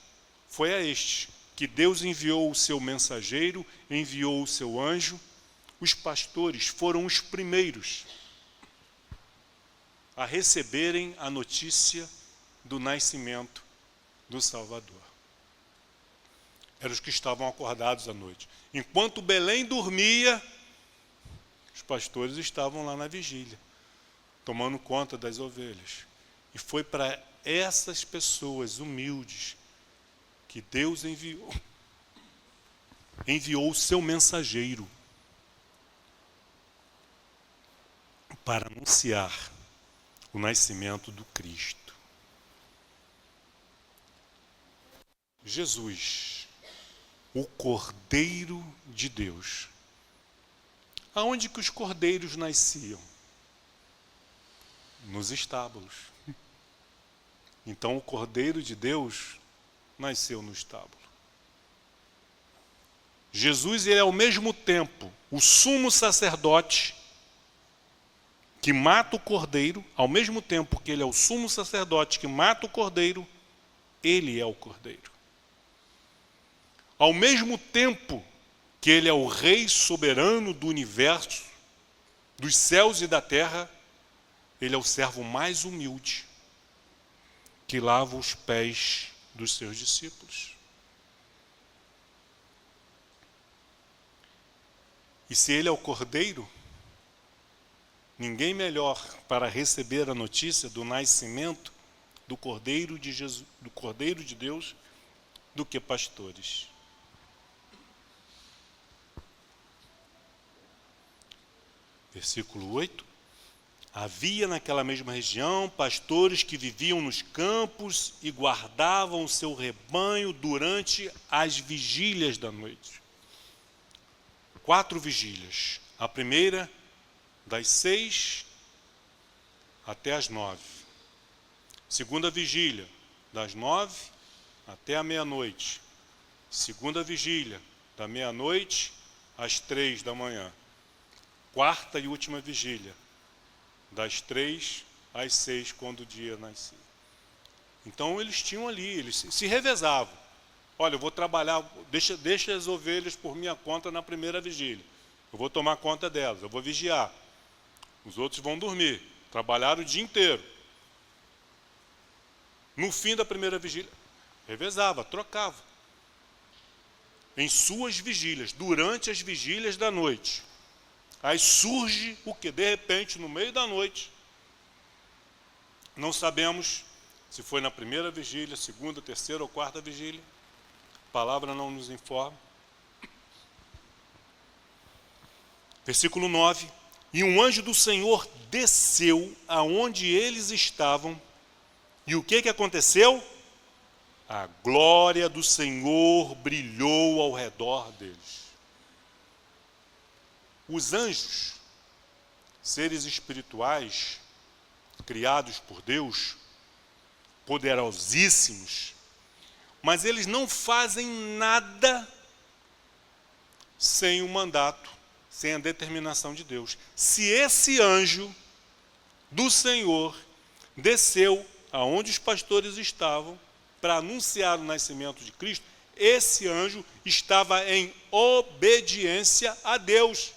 foi a este que Deus enviou o seu mensageiro, enviou o seu anjo. Os pastores foram os primeiros a receberem a notícia do nascimento do Salvador. Eram os que estavam acordados à noite. Enquanto Belém dormia, os pastores estavam lá na vigília, tomando conta das ovelhas. E foi para essas pessoas humildes que Deus enviou o seu mensageiro para anunciar o nascimento do Cristo. Jesus, o Cordeiro de Deus. Aonde que os cordeiros nasciam? Nos estábulos. Então o Cordeiro de Deus nasceu no estábulo. Jesus, ele é ao mesmo tempo o sumo sacerdote que mata o cordeiro, ao mesmo tempo que ele é o sumo sacerdote que mata o cordeiro, ele é o cordeiro. Ao mesmo tempo que ele é o rei soberano do universo, dos céus e da terra, ele é o servo mais humilde que lava os pés dos seus discípulos. E se ele é o cordeiro, ninguém melhor para receber a notícia do nascimento do Cordeiro de Jesus, do Cordeiro de Deus, do que pastores. Versículo 8. Havia naquela mesma região pastores que viviam nos campos e guardavam o seu rebanho durante as vigílias da noite. 4 vigílias. A primeira, das 6 até as 9. Segunda vigília, das 9 até a meia-noite. Segunda vigília, da meia-noite às 3 da manhã. Quarta e última vigília, das 3 às 6, quando o dia nascia. Então eles tinham ali, eles se revezavam. Olha, eu vou trabalhar, deixa as ovelhas por minha conta na primeira vigília. Eu vou tomar conta delas, eu vou vigiar. Os outros vão dormir. Trabalharam o dia inteiro. No fim da primeira vigília, revezava, trocava. Em suas vigílias, durante as vigílias da noite. Aí surge o que? De repente, no meio da noite, não sabemos se foi na primeira vigília, segunda, terceira ou quarta vigília. A palavra não nos informa. Versículo 9. E um anjo do Senhor desceu aonde eles estavam. E o que aconteceu? A glória do Senhor brilhou ao redor deles. Os anjos, seres espirituais, criados por Deus, poderosíssimos, mas eles não fazem nada sem o mandato, sem a determinação de Deus. Se esse anjo do Senhor desceu aonde os pastores estavam para anunciar o nascimento de Cristo, esse anjo estava em obediência a Deus.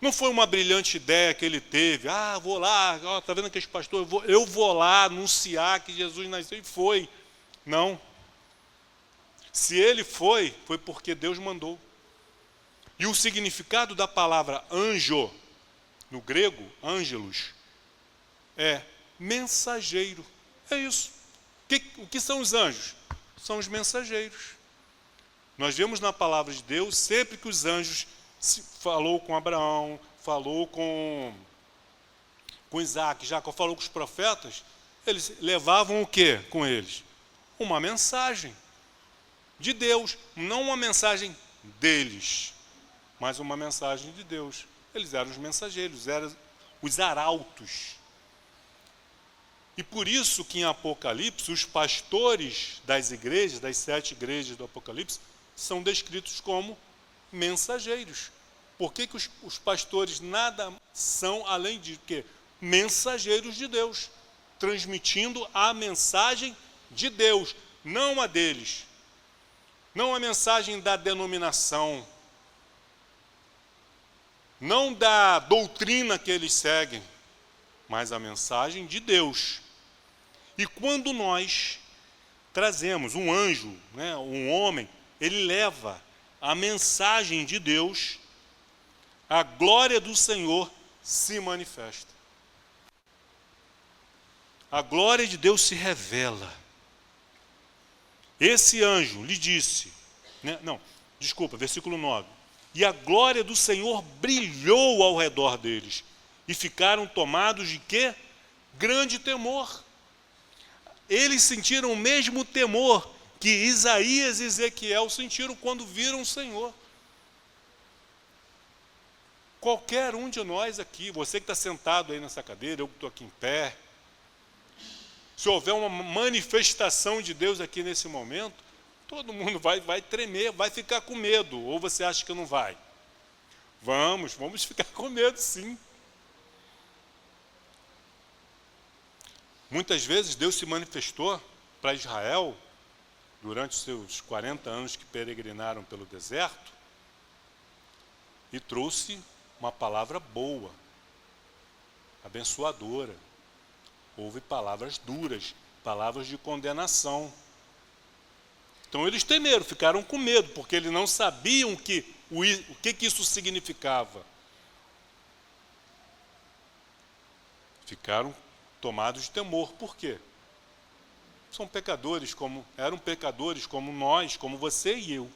Não foi uma brilhante ideia que ele teve. Vou lá, está vendo aqueles pastores? Eu vou lá anunciar que Jesus nasceu, e foi. Não. Se ele foi porque Deus mandou. E o significado da palavra anjo, no grego, ângelos, é mensageiro. É isso. O que são os anjos? São os mensageiros. Nós vemos na palavra de Deus, sempre que os anjos falou com Abraão, falou com Isaac, Jacó, falou com os profetas, eles levavam o que com eles? Uma mensagem de Deus, não uma mensagem deles, mas uma mensagem de Deus. Eles eram os mensageiros, eram os arautos. E por isso que em Apocalipse, os pastores das igrejas, das 7 igrejas do Apocalipse, são descritos como mensageiros. Por que os pastores nada são além de quê? Mensageiros de Deus, transmitindo a mensagem de Deus, não a deles, não a mensagem da denominação, não da doutrina que eles seguem, mas a mensagem de Deus. E quando nós trazemos um anjo, um homem, ele leva a mensagem de Deus, a glória do Senhor se manifesta. A glória de Deus se revela. Esse anjo lhe disse, versículo 9. E a glória do Senhor brilhou ao redor deles, e ficaram tomados de quê? Grande temor. Eles sentiram o mesmo temor que Isaías e Ezequiel sentiram quando viram o Senhor. Qualquer um de nós aqui, você que está sentado aí nessa cadeira, eu que estou aqui em pé, se houver uma manifestação de Deus aqui nesse momento, todo mundo vai tremer, vai ficar com medo. Ou você acha que não vai? Vamos ficar com medo, sim. Muitas vezes Deus se manifestou para Israel durante os seus 40 anos que peregrinaram pelo deserto e trouxe uma palavra boa, abençoadora. Houve palavras duras, palavras de condenação. Então eles temeram, ficaram com medo, porque eles não sabiam o que isso significava. Ficaram tomados de temor. Por quê? Eram pecadores como nós, como você e eu.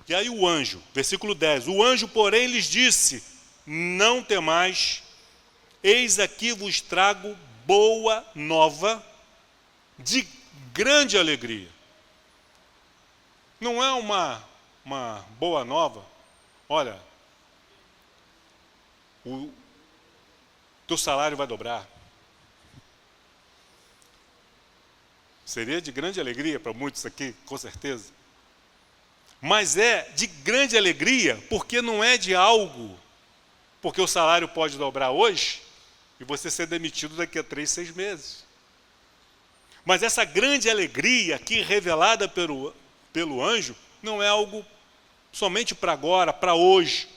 E aí o anjo, versículo 10, o anjo, porém, lhes disse: não temais, eis aqui vos trago boa nova de grande alegria. Não é uma boa nova. Olha, o teu salário vai dobrar. Seria de grande alegria para muitos aqui, com certeza. Mas é de grande alegria porque não é de algo, porque o salário pode dobrar hoje e você ser demitido daqui a 3, 6 meses. Mas essa grande alegria aqui revelada pelo anjo não é algo somente para agora, para hoje,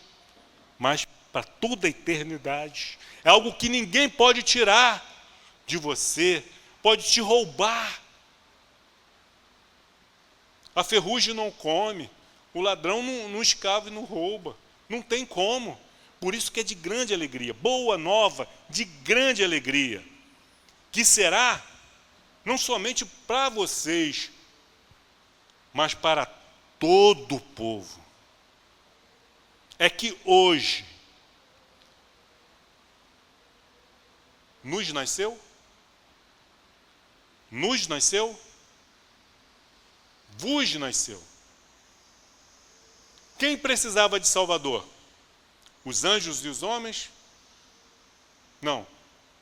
mas para toda a eternidade. É algo que ninguém pode tirar de você, pode te roubar. A ferrugem não come, o ladrão não escava e não rouba. Não tem como. Por isso que é de grande alegria, boa nova, de grande alegria, que será não somente para vocês, mas para todo o povo. É que hoje nos nasceu, vos nasceu. Quem precisava de Salvador? Os anjos e os homens? Não.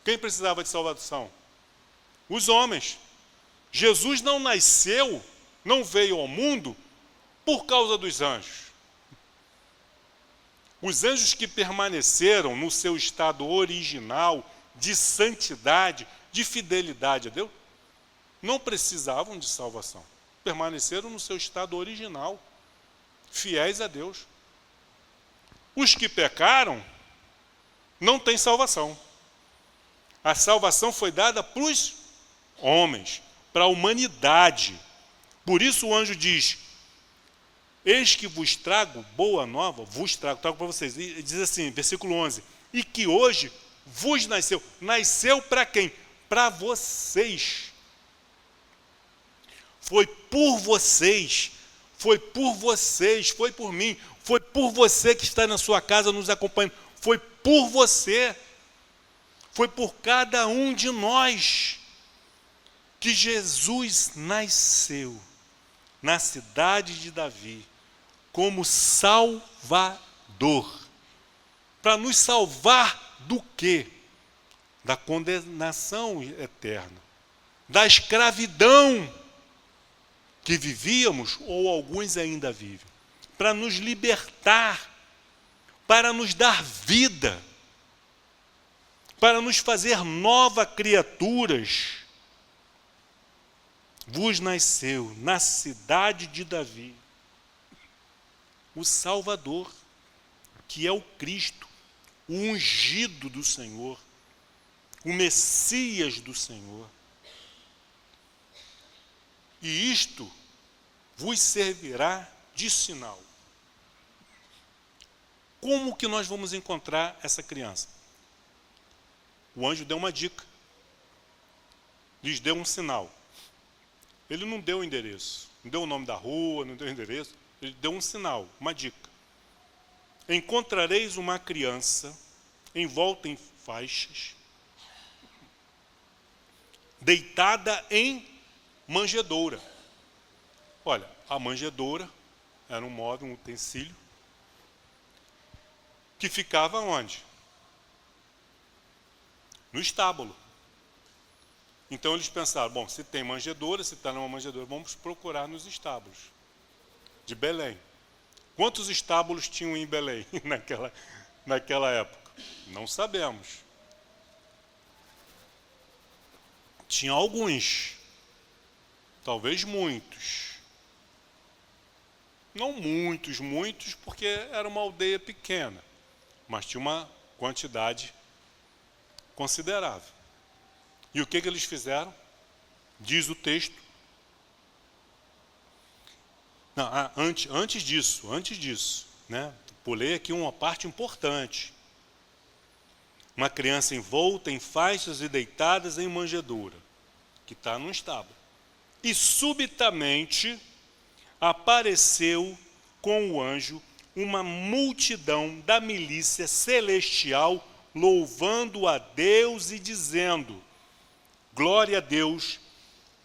Quem precisava de salvação? Os homens. Jesus não nasceu, não veio ao mundo por causa dos anjos. Os anjos que permaneceram no seu estado original de santidade, de fidelidade a Deus, não precisavam de salvação. Permaneceram no seu estado original, fiéis a Deus. Os que pecaram não têm salvação. A salvação foi dada para os homens, para a humanidade. Por isso o anjo diz: eis que vos trago boa nova, trago para vocês. E diz assim, versículo 11, e que hoje vos nasceu. Nasceu para quem? Para vocês. Foi por vocês, foi por vocês, foi por mim, foi por você que está na sua casa nos acompanhando, foi por você, foi por cada um de nós que Jesus nasceu na cidade de Davi como Salvador. Para nos salvar do quê? Da condenação eterna, da escravidão que vivíamos, ou alguns ainda vivem, para nos libertar, para nos dar vida, para nos fazer novas criaturas. Vos nasceu na cidade de Davi o Salvador, que é o Cristo, o ungido do Senhor, o Messias do Senhor. E isto vos servirá de sinal. Como que nós vamos encontrar essa criança? O anjo deu uma dica. Lhes deu um sinal. Ele não deu o endereço, não deu o nome da rua, não deu o endereço. Ele deu um sinal, uma dica. Encontrareis uma criança envolta em faixas, deitada em manjedoura. Olha, a manjedoura era um móvel, um utensílio, que ficava onde? No estábulo. Então eles pensaram, bom, se tem manjedoura, se está numa manjedoura, vamos procurar nos estábulos de Belém. Quantos estábulos tinham em Belém naquela época? Não sabemos. Tinha alguns, talvez muitos. Não muitos, porque era uma aldeia pequena, mas tinha uma quantidade considerável. E o que eles fizeram? Diz o texto. Não, antes disso, né? Pulei aqui uma parte importante. Uma criança envolta em faixas e deitadas em manjedoura, que está num estábulo. E subitamente apareceu com o anjo uma multidão da milícia celestial, louvando a Deus e dizendo: glória a Deus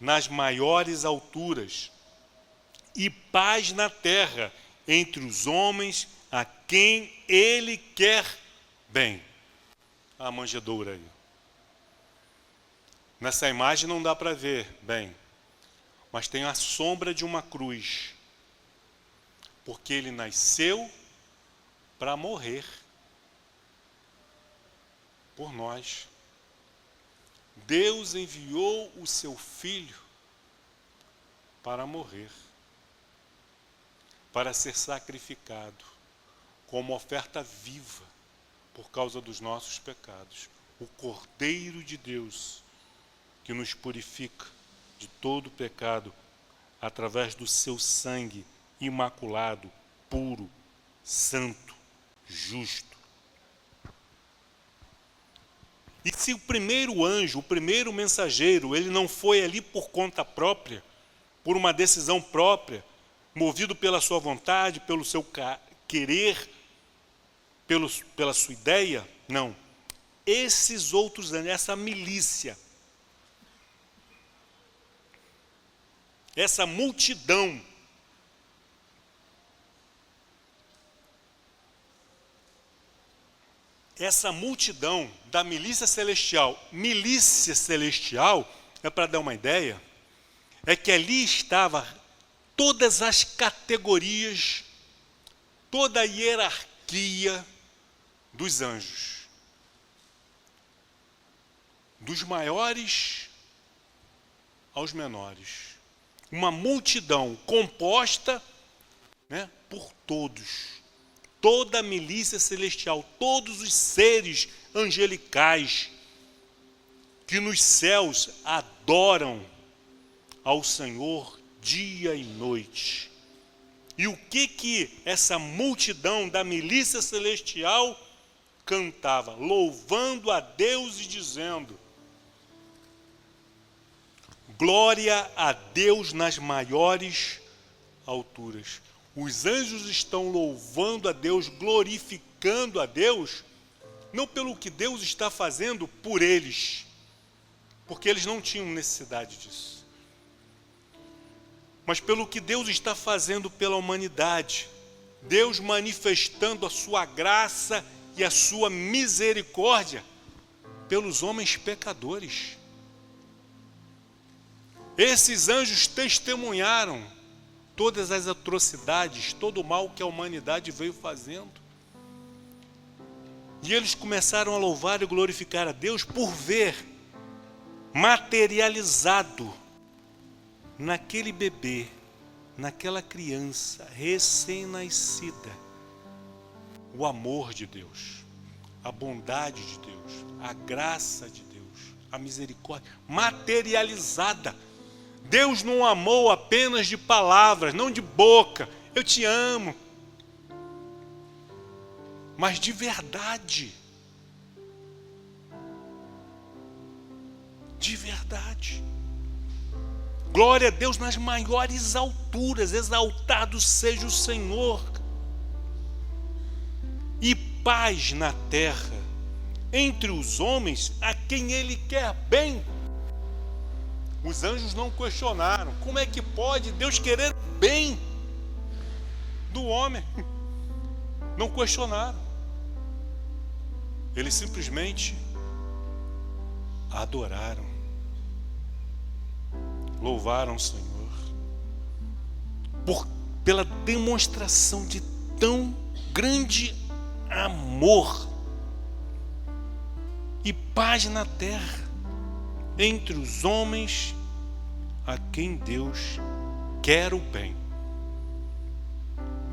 nas maiores alturas, e paz na terra entre os homens a quem ele quer bem. A manjedoura aí. Nessa imagem não dá para ver bem, mas tem a sombra de uma cruz, porque ele nasceu para morrer por nós. Deus enviou o seu Filho para morrer, para ser sacrificado como oferta viva por causa dos nossos pecados. O Cordeiro de Deus que nos purifica de todo pecado através do seu sangue imaculado, puro, santo, justo. E se o primeiro anjo, o primeiro mensageiro, ele não foi ali por conta própria, por uma decisão própria, movido pela sua vontade, pelo seu querer, pela sua ideia, não. Esses outros anjos, essa milícia, essa multidão, da milícia celestial, é para dar uma ideia, é que ali estava todas as categorias, toda a hierarquia dos anjos, dos maiores aos menores. Uma multidão composta, né, por todos. Toda a milícia celestial, todos os seres angelicais que nos céus adoram ao Senhor dia e noite. E o que essa multidão da milícia celestial cantava? Louvando a Deus e dizendo: glória a Deus nas maiores alturas. Os anjos estão louvando a Deus, glorificando a Deus, não pelo que Deus está fazendo por eles, porque eles não tinham necessidade disso, mas pelo que Deus está fazendo pela humanidade. Deus manifestando a sua graça e a sua misericórdia pelos homens pecadores. Esses anjos testemunharam todas as atrocidades, todo o mal que a humanidade veio fazendo. E eles começaram a louvar e glorificar a Deus por ver materializado naquele bebê, naquela criança recém-nascida, o amor de Deus, a bondade de Deus, a graça de Deus, a misericórdia materializada. Deus não amou apenas de palavras, não de boca, eu te amo, mas de verdade. De verdade. Glória a Deus nas maiores alturas, exaltado seja o Senhor. E paz na terra, entre os homens a quem Ele quer bem. Os anjos não questionaram. Como é que pode Deus querer bem do homem? Não questionaram. Eles simplesmente adoraram. Louvaram o Senhor pela demonstração de tão grande amor e paz na terra entre os homens a quem Deus quer o bem.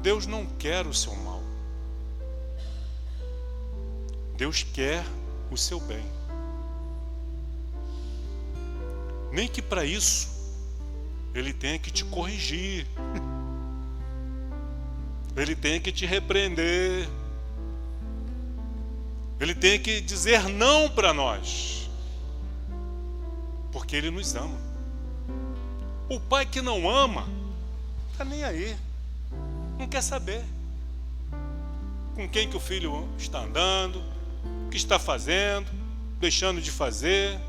Deus não quer o seu mal. Deus quer o seu bem. Nem que para isso Ele tenha que te corrigir, Ele tenha que te repreender, Ele tenha que dizer não para nós, porque Ele nos ama. O pai que não ama, está nem aí, não quer saber com quem que o filho está andando, o que está fazendo, deixando de fazer,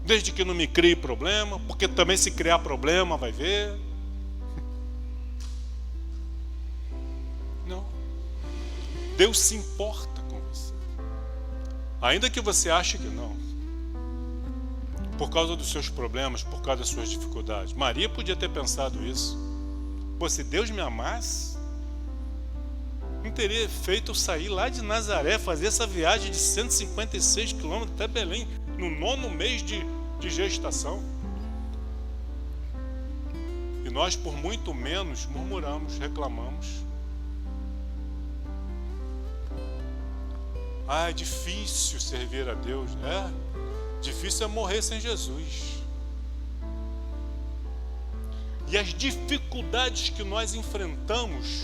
desde que não me crie problema, porque também se criar problema vai ver. Deus se importa com você. Ainda que você ache que não. Por causa dos seus problemas, por causa das suas dificuldades. Maria podia ter pensado isso. Pô, se Deus me amasse, não teria feito eu sair lá de Nazaré, fazer essa viagem de 156 quilômetros até Belém, no 9º mês de gestação. E nós, por muito menos, murmuramos, reclamamos. Ah, é difícil servir a Deus. Difícil é morrer sem Jesus. E as dificuldades que nós enfrentamos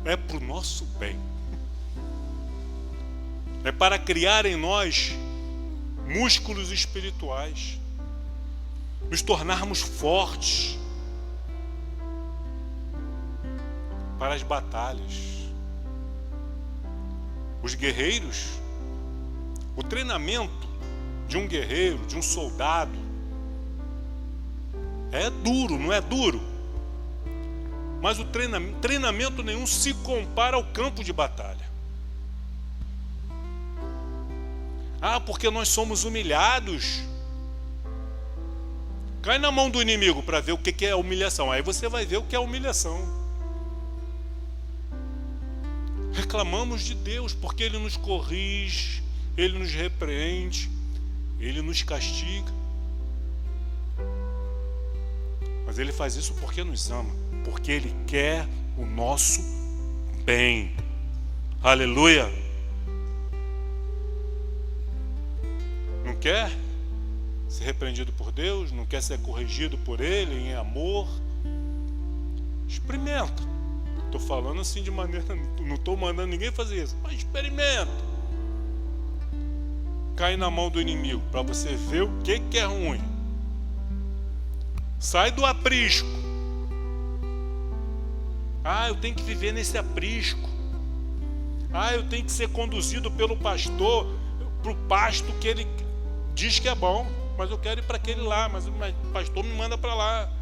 é para o nosso bem. É para criar em nós músculos espirituais, nos tornarmos fortes para as batalhas. Os guerreiros, o treinamento de um guerreiro, de um soldado, é duro, não é duro? Mas o treinamento nenhum se compara ao campo de batalha. Porque nós somos humilhados. Cai na mão do inimigo para ver o que é humilhação. Aí você vai ver o que é humilhação. Reclamamos de Deus porque Ele nos corrige, Ele nos repreende, Ele nos castiga. Mas Ele faz isso porque nos ama, porque Ele quer o nosso bem. Aleluia! Não quer ser repreendido por Deus? Não quer ser corrigido por Ele em amor? Experimenta. Estou falando assim de maneira... Não estou mandando ninguém fazer isso, mas experimenta. Cai na mão do inimigo para você ver o que é ruim. Sai do aprisco. Eu tenho que viver nesse aprisco. Eu tenho que ser conduzido pelo pastor para o pasto que ele diz que é bom. Mas eu quero ir para aquele lá, mas o pastor me manda para lá.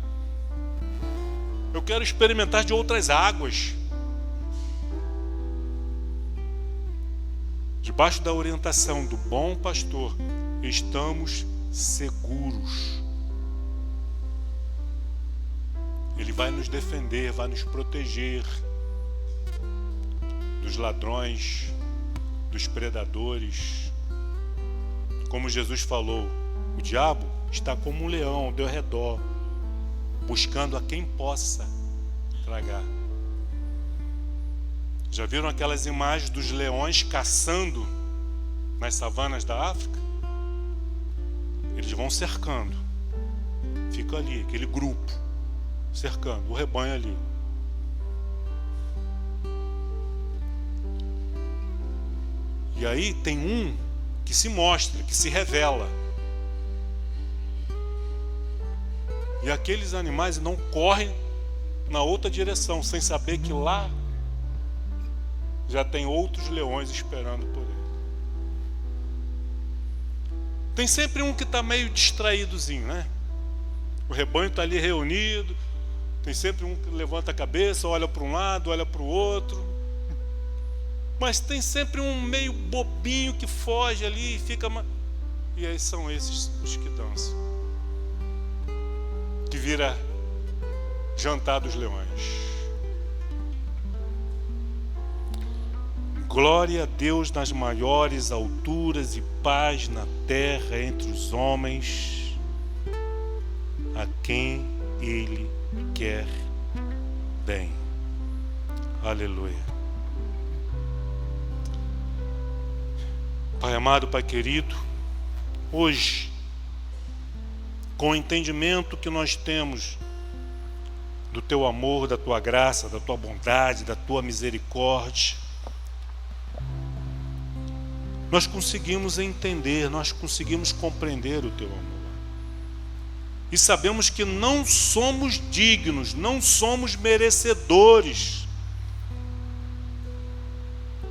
Eu quero experimentar de outras águas. Debaixo da orientação do bom pastor, estamos seguros. Ele vai nos defender, vai nos proteger dos ladrões, dos predadores. Como Jesus falou, o diabo está como um leão ao teu redor, buscando a quem possa tragar. Já viram aquelas imagens dos leões caçando nas savanas da África? Eles vão cercando. Fica ali, aquele grupo, cercando o rebanho ali. E aí tem um que se mostra, que se revela. E aqueles animais não correm na outra direção, sem saber que lá já tem outros leões esperando por ele. Tem sempre um que está meio distraídozinho, né? O rebanho está ali reunido, tem sempre um que levanta a cabeça, olha para um lado, olha para o outro. Mas tem sempre um meio bobinho que foge ali e fica... E aí são esses os que dançam, que vira jantar dos leões. Glória a Deus nas maiores alturas e paz na terra entre os homens, a quem Ele quer bem. Aleluia. Pai amado, Pai querido, hoje, com o entendimento que nós temos do Teu amor, da Tua graça, da Tua bondade, da Tua misericórdia, nós conseguimos entender, nós conseguimos compreender o Teu amor. E sabemos que não somos dignos, não somos merecedores,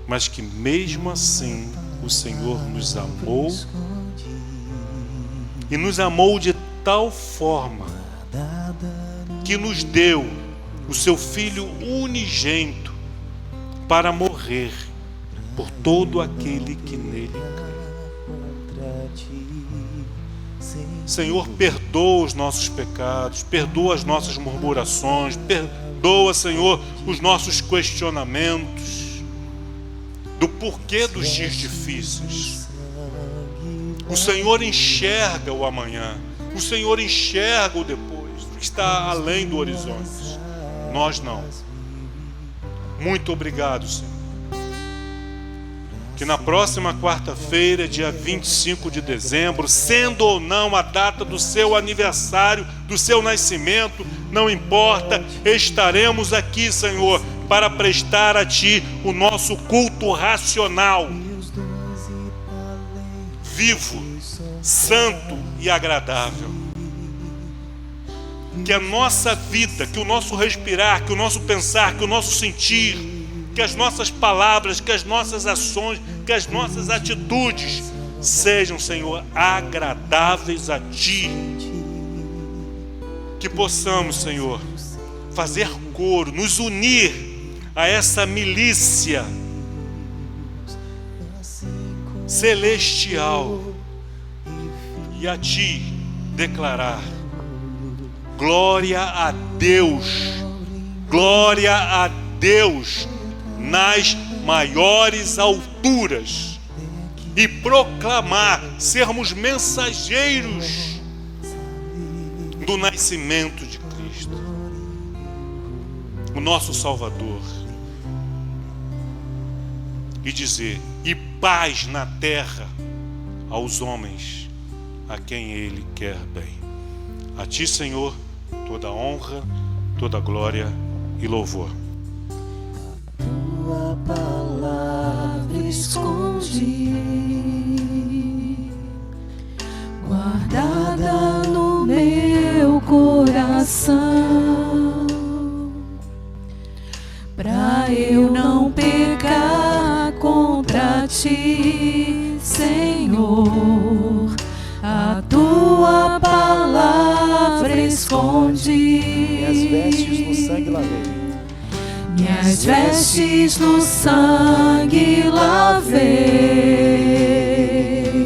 mas que mesmo assim o Senhor nos amou e nos amou de tal forma que nos deu o Seu Filho unigênito, para morrer por todo aquele que nele crê. Senhor, perdoa os nossos pecados, perdoa as nossas murmurações, perdoa, Senhor, os nossos questionamentos do porquê dos dias difíceis. O Senhor enxerga o amanhã, o Senhor enxerga o depois, o que está além do horizonte. Nós não. Muito obrigado, Senhor. Que na próxima quarta-feira, dia 25 de dezembro, sendo ou não a data do seu aniversário, do seu nascimento, não importa, estaremos aqui, Senhor, para prestar a Ti o nosso culto racional, vivo, santo e agradável. Que a nossa vida, que o nosso respirar, que o nosso pensar, que o nosso sentir, que as nossas palavras, que as nossas ações, que as nossas atitudes sejam, Senhor, agradáveis a Ti. Que possamos, Senhor, fazer coro, nos unir a essa milícia celestial e a Ti declarar: glória a Deus, glória a Deus nas maiores alturas, e proclamar, sermos mensageiros do nascimento de Cristo, o nosso Salvador, e dizer: e paz na terra aos homens a quem Ele quer bem. A Ti, Senhor, toda honra, toda glória e louvor. Tua palavra escondi, guardada no meu coração, pra eu não pecar contra Ti, Senhor. A Tua palavra escondi. Minhas vestes no sangue lavei. Minhas vestes no sangue lavei,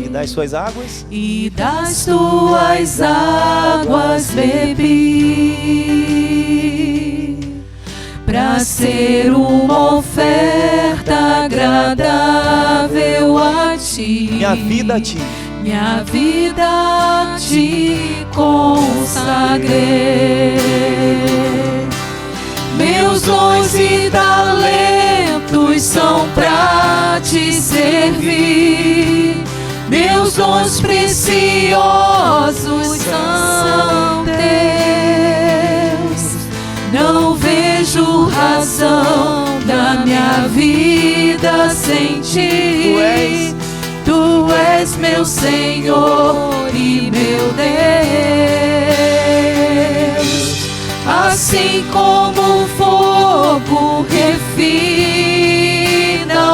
E das suas águas, e das tuas águas bebi, pra ser uma oferta agradável a Ti. minha vida a Ti. Minha vida a Ti consagrei. Meus dons e talentos são pra Te servir. Meus dons preciosos são Teus. Não vejo razão da minha vida sem Ti. Tu és meu Senhor e meu Deus. Assim como o fogo refina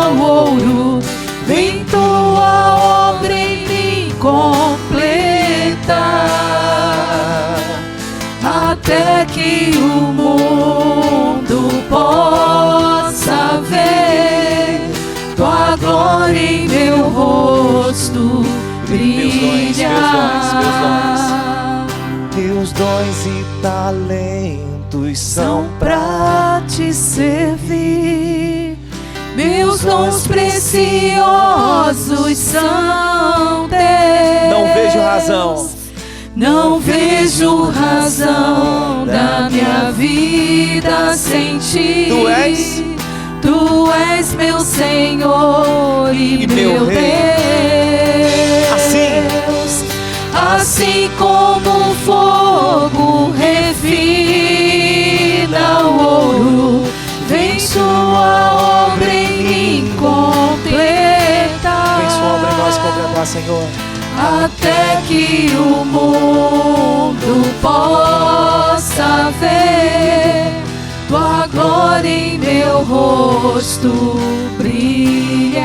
o ouro, vem Tua obra em mim completar, até que o mundo possa ver Tua glória em meu rosto brilhar. Meus dons e talentos São pra Te servir. Meus dons preciosos são Teus. Não vejo razão. Não vejo razão da minha vida sem Ti. Tu és meu Senhor e meu Deus. Assim como o fogo refina o ouro, vem Sua obra em mim completar. Vem Sua obra em nós completar, Senhor. Até que o mundo possa ver Tua glória em meu rosto brilhar.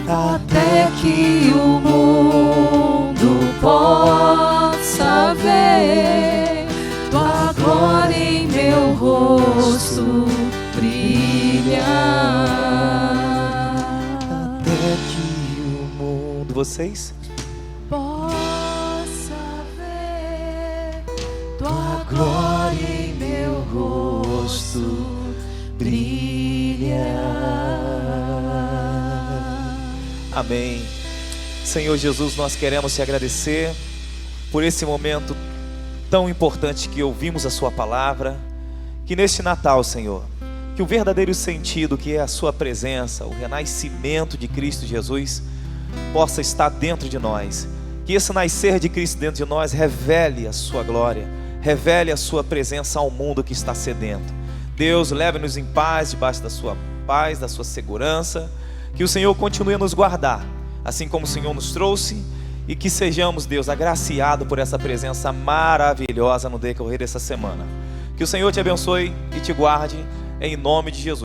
Até que o mundo possa ver Tua glória em meu rosto brilhar. vocês? Possa ver tua glória em meu rosto brilha. Amém. Senhor Jesus, nós queremos te agradecer por esse momento tão importante que ouvimos a sua palavra. Que neste Natal, Senhor, que o verdadeiro sentido que é a sua presença, o renascimento de Cristo Jesus, possa estar dentro de nós. Que esse nascer de Cristo dentro de nós revele a sua glória, revele a sua presença ao mundo que está sedento. Deus, leve-nos em paz, debaixo da sua paz, da sua segurança. Que o Senhor continue a nos guardar, assim como o Senhor nos trouxe, e que sejamos, Deus, agraciados por essa presença maravilhosa no decorrer dessa semana. Que o Senhor te abençoe e te guarde, em nome de Jesus.